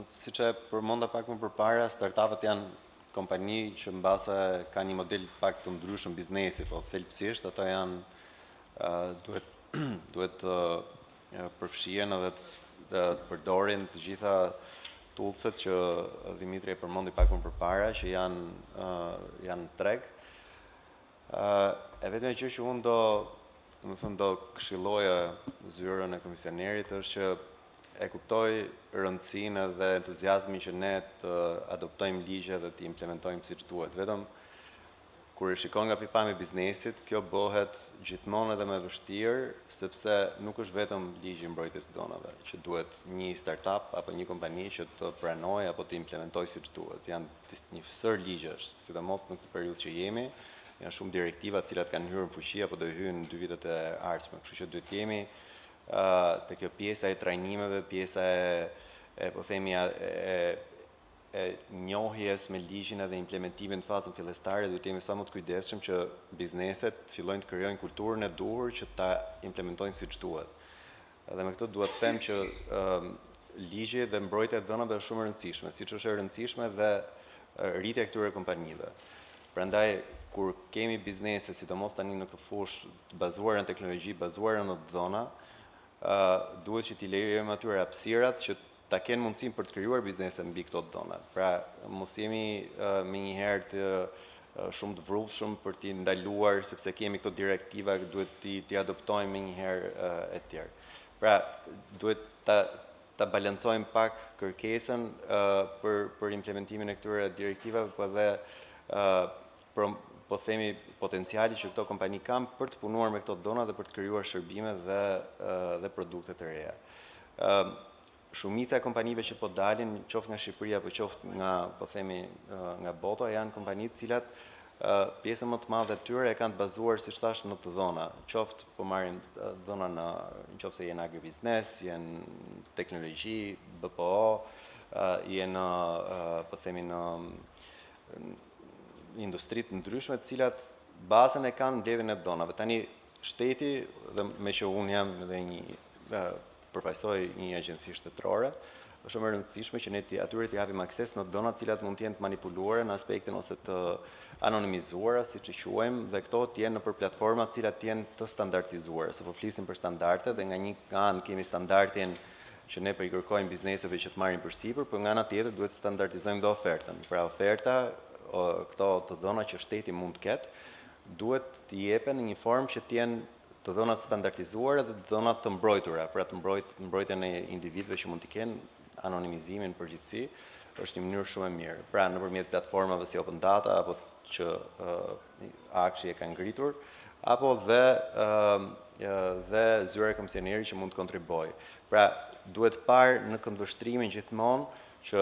si që përmonda pak më përpara, startupet janë kompani që në base ka një model pak të ndryshëm biznesi, po thelbësisht ato janë duhet të përfshihen edhe të përdorin të gjitha toolset që Dimitri e përmondi pak më përpara, që janë treg. E vetëm që unë do këshilloja zyrën e komisionerit është që e kuptoj rëndësinë dhe entuziazmin që ne të adoptojmë ligje dhe të implementojmë siç duhet. Vetëm kur e shikon nga pikpamja e biznesit, kjo bëhet gjithmonë edhe më vështirë, sepse nuk është vetëm ligji i mbrojtjes së dhënave që duhet një startup apo një kompani që të pranojë apo të implementojë siç duhet. Janë një sër ligjesh, sidomos në këtë periudhë që jemi. Janë shumë direktiva të cilat kanë hyrë në fuqi apo do hyjnë në 2 vitet e ardhshme. Kështu që duhet jemi te kjo pjesa e trajnimeve, pjesa e po themi e njohjes me ligjin edhe implementimin në fazën fillestare, duhet jemi sa më të kujdesshëm që bizneset fillojnë të krijojnë kulturën e duhur që ta implementojnë siç duhet. Dhe me këtë duhet të them që ligji dhe mbrojtja e dhënave është shumë e rëndësishme, siç është e rëndësishme dhe rritja e këtyre kompanive. Prandaj kur kemi biznese, sidomos tani në këtë fushë të bazuara në teknologji, bazuara në dhëna, duhet që t'i lejojmë atyre hapësirat që ta kenë mundësinë për të krijuar biznese mbi këto dhëna. Pra, mos jemi menjëherë të shumë të vrrullshëm për t'i ndaluar sepse kemi këto direktiva, duhet t'i adoptojmë menjëherë e tjerë. Pra, duhet ta balancojmë pak kërkesën për implementimin e këtyre direktivave, po edhe po themi potenciali që këto kompani kanë për të punuar me këto dhëna dhe për të krijuar shërbime dhe produkte të reja. Shumica e kompanive që po dalin, qoftë nga Shqipëria apo qoftë nga, po themi, nga bota, janë kompani të cilat pjesën më të madhe e tyre e kanë të bazuar, siç thash, në të dhëna. Qoftë po marrin dhëna nëse janë agribiznes, janë teknologji, BPO, janë po themi në industritë ndryshme të cilat bazën e kanë mbledhjen e dhënave. Tani shteti, dhe me që unë jam edhe përfaqësoj një agjenci shtetërore, është shumë e rëndësishme që ne atyre t'i japim akses në dhëna të cilat mund të jenë të manipuluara në aspektin ose të anonimizuara, siç e quajmë, dhe këto të jenë nëpër platforma të cilat të jenë të standardizuara, se po flisim për standarde dhe nga një anë kemi standardin që ne po i kërkojmë bizneseve që të marrin përsipër, por nga ana tjetër duhet të standardizojmë dhe ofertën. Pra oferta, këto të dhëna që shteti mund të ketë, duhet të jepen në një formë që të jenë të dhënat standardizuara dhe të dhënat të mbrojtura, pra të mbrojtjen e individëve që mund të kenë anonimizimin në përgjithësi, është një mënyrë shumë e mirë. Pra nëpërmjet platformave si Open Data apo që Akshi e ka ngritur, apo dhe zyra e komisionerit që mund të kontribuojë. Pra duhet parë në këndvështrimin gjithmonë që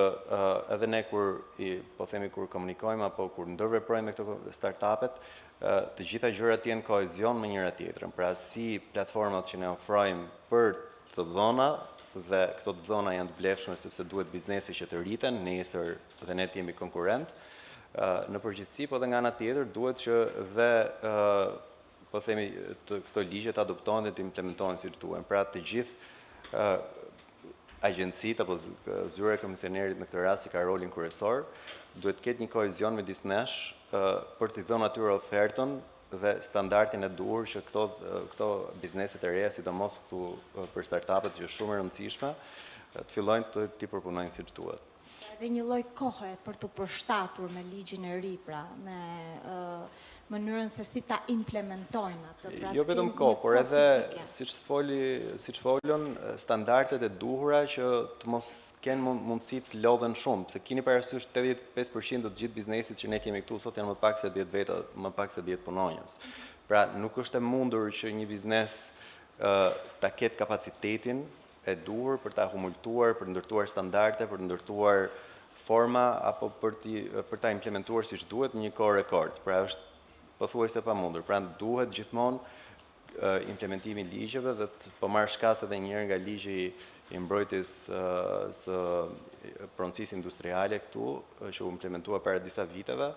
edhe ne kur komunikojmë apo kur ndërveprojmë me këto startupet, të gjitha gjërat jenë kohezion me njëra tjetrën. Pra si platformat që ne ofrojmë për të dhëna dhe këto të dhëna janë të vlefshme sepse duhet biznesi që të rriten, nesër dhe ne të jemi konkurrent. Në përgjithësi, po dhe nga ana tjetër duhet që dhe këto ligje të adoptohen dhe të implementohen siç duhen. Pra të gjithë agjencitë apo zyra e komisionerit në këtë rast ka rolin kryesor, duhet të ketë një kohezion midis nesh për t'i dhënë atyre ofertën dhe standardin e duhur që këto bizneset e reja, sidomos këtu për startupet që është shumë e rëndësishme, të fillojnë t'i përpunojnë siç duhet. Dhe një lloj kohe për të përshtatur me ligjin e ri, pra me mënyrën se si ta implementojnë atë. Pra Jo vetëm kohë, por edhe siç folën standardet e duhura që të mos kenë mundësi të lodhen shumë, se keni parasysh 85% të gjithë biznesit që ne kemi këtu sot janë më pak se 10 veta, më pak se 10 punonjës. Pra nuk është e mundur që një biznes ta ketë kapacitetin e duhur për ta humultuar, për ndërtuar standarde, për ndërtuar forma apo për ta implementuar siç duhet një kohë rekord. Pra është pothuajse pamundur. Pra duhet gjithmonë implementimi i ligjeve dhe po marr shkas edhe një herë nga ligji i mbrojtjes së pronësisë industriale këtu, që u implementua para disa viteve.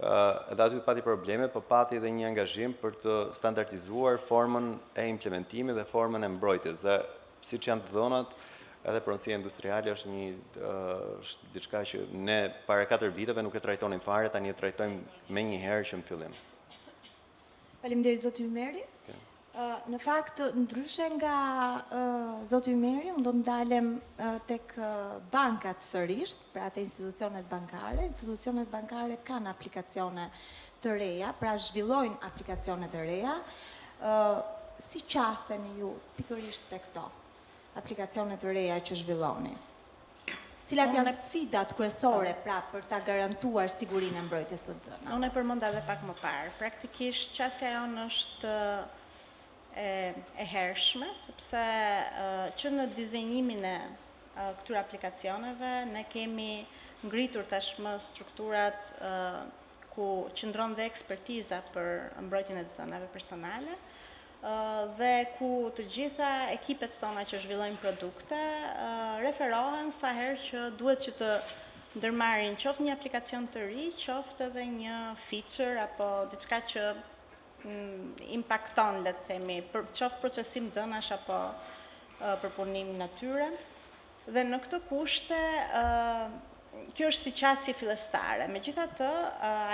Edhe aty pati probleme, po pati edhe një angazhim për të standardizuar formën e implementimit dhe formën e mbrojtjes. Dhe siç janë të dhënat, edhe pronësia industriale është diçka që ne para 4 viteve nuk e trajtonim fare, tani e trajtojmë me një herë që në fillim. Faleminderit zoti Ymeri. Në fakt, ndryshe nga zoti Ymeri, unë do të ndalem tek bankat sërisht, pra te institucionet bankare. Institucionet bankare kanë aplikacione të reja, pra zhvillojnë aplikacione të reja. Si qaseni ju pikërisht tek këto aplikacione të reja që zhvilloni? Cilat janë sfidat kryesore pra për ta garantuar sigurinë e mbrojtjes së dhënave? Unë e përmenda edhe pak më parë. Praktikisht qasja jonë është e hershme, sepse që në dizenjimin e këtyre aplikacioneve ne kemi ngritur tashmë strukturat ku qëndron dhe ekspertiza për mbrojtjen e dhënave personale dhe ku të gjitha ekipet tona që zhvillojnë produkte referohen sa herë që duhet që të ndërmarrin qoftë një aplikacion të ri, qoftë edhe një feature apo diçka që impakton, le të themi, qoftë procesim dhënash apo përpunim natyre. Dhe në këto kushte, kjo është si qasje fillestare. Megjithatë,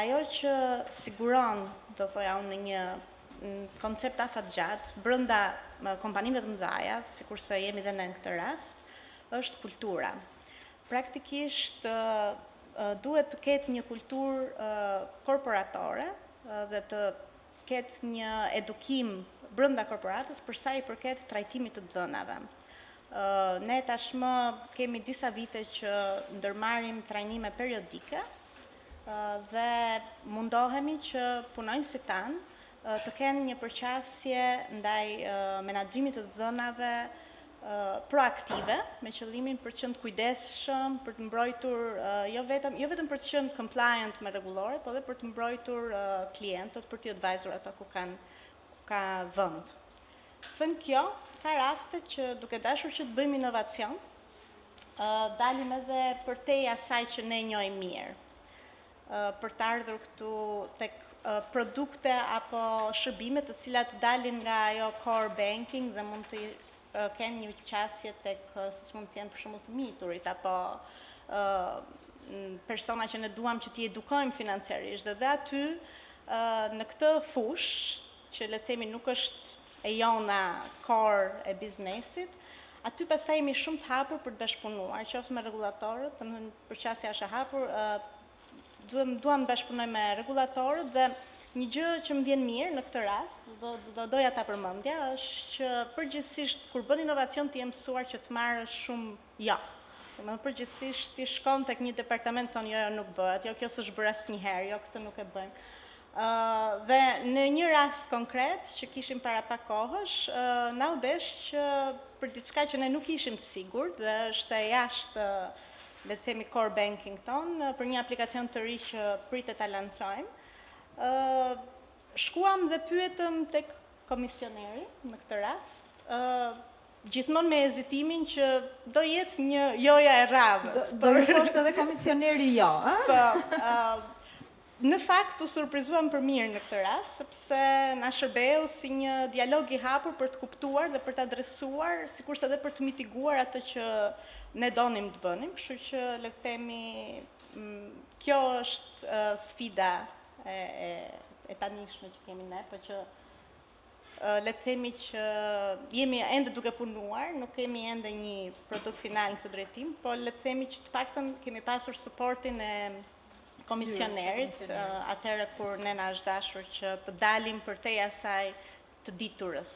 ajo që siguron, do thoja unë, në një koncept afatgjat brenda kompanive të mëdha, sikurse jemi dhe ne në këtë rast, është kultura. Praktikisht duhet të ketë një kulturë korporatore dhe të ketë një edukim brenda korporatës për sa i përket trajtimit të dhënave. Ne tashmë kemi disa vite që ndërmarrim trajnime periodike dhe mundohemi që punonjësit tanë të kenë një përqasje ndaj menaxhimit të dhënave proaktive, me qëllimin për të qenë kujdesshëm, për të mbrojtur jo vetëm për të qenë compliant me rregulloret, por edhe për të mbrojtur klientët, për t'i advisor ato ku ka vend. Thënë kjo, ka raste që duke dashur që të bëjmë inovacion, dalim edhe përtej asaj që ne njohim mirë. Për të ardhur këtu tek produkte apo shërbime të cilat dalin nga ajo core banking dhe mund të kenë një qasje tek, siç mund të jenë për shembull të miturit apo persona që ne duam që t'i edukojmë financiarisht dhe aty në këtë fushë që le të themi nuk është e jona core e biznesit, aty pastaj jemi shumë të hapur për të bashkëpunuar, qoftë me rregullatorët, domethënë përqasja është e hapur, duam të bashkëpunojmë me rregullatorët dhe një gjë që më vjen mirë në këtë rast, doja ta përmendja, është që përgjithsisht kur bën inovacion ti je mësuar që të marrësh shumë jo. Domethënë përgjithsisht ti shkon tek një departament thonë jo nuk bëhet, jo kjo s'është bërë asnjëherë, jo këtë nuk e bëjmë. Dhe në një rast konkret që kishim para pak kohësh, na u desh që për diçka që ne nuk ishim të sigurt dhe është e jashtë le të themi core banking ton, për një aplikacion të ri që pritet ta lançojmë. Shkuam dhe pyetëm tek komisioneri në këtë rast, gjithmonë me hezitimin që do jetë një joja e radhës. Do ju thoshte edhe komisioneri jo, Në fakt u surprizuam për mirë në këtë rast, sepse na shërbeu si një dialog i hapur për të kuptuar dhe për të adresuar, sikurse edhe për të mitiguar atë që ne donim të bënim, kështu që le të themi kjo është sfida e tanishme që kemi ne, por që le të themi që jemi ende duke punuar, nuk kemi ende një produkt final në këtë drejtim, por le të themi që të paktën kemi pasur suportin e komisionerit, atëherë kur ne na është dashur që të dalim përtej asaj të diturës.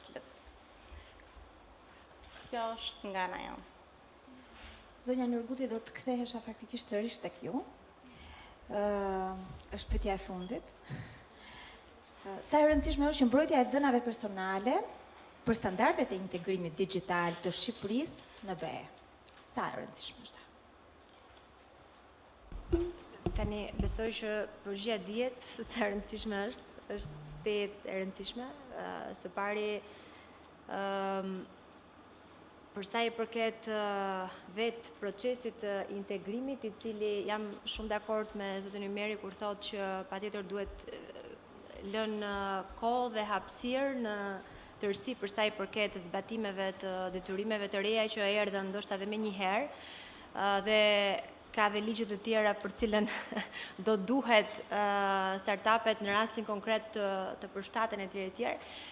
Kjo është nga ana jonë. Zonja Nurguti, do të kthehesha faktikisht sërish tek ju. Është pyetja e fundit. Sa e rëndësishme është që mbrojtja e dhënave personale për standardet e integrimit digital të Shqipërisë në BE. Sa e rëndësishme është? Tani, besoj që përgjigja dihet se sa e rëndësishme është e rëndësishme. Së pari, për sa i përket vetë procesit të integrimit, i cili jam shumë dakord me zotin Ymeri kur thotë që patjetër duhet lënë kohë dhe hapësirë në tërësi për sa i përket zbatimeve të detyrimeve të reja që erdhën ndoshta edhe më një herë, dhe ka dhe ligje të tjera për cilën do duhet startupet në rastin konkret të përshtaten e tjerë.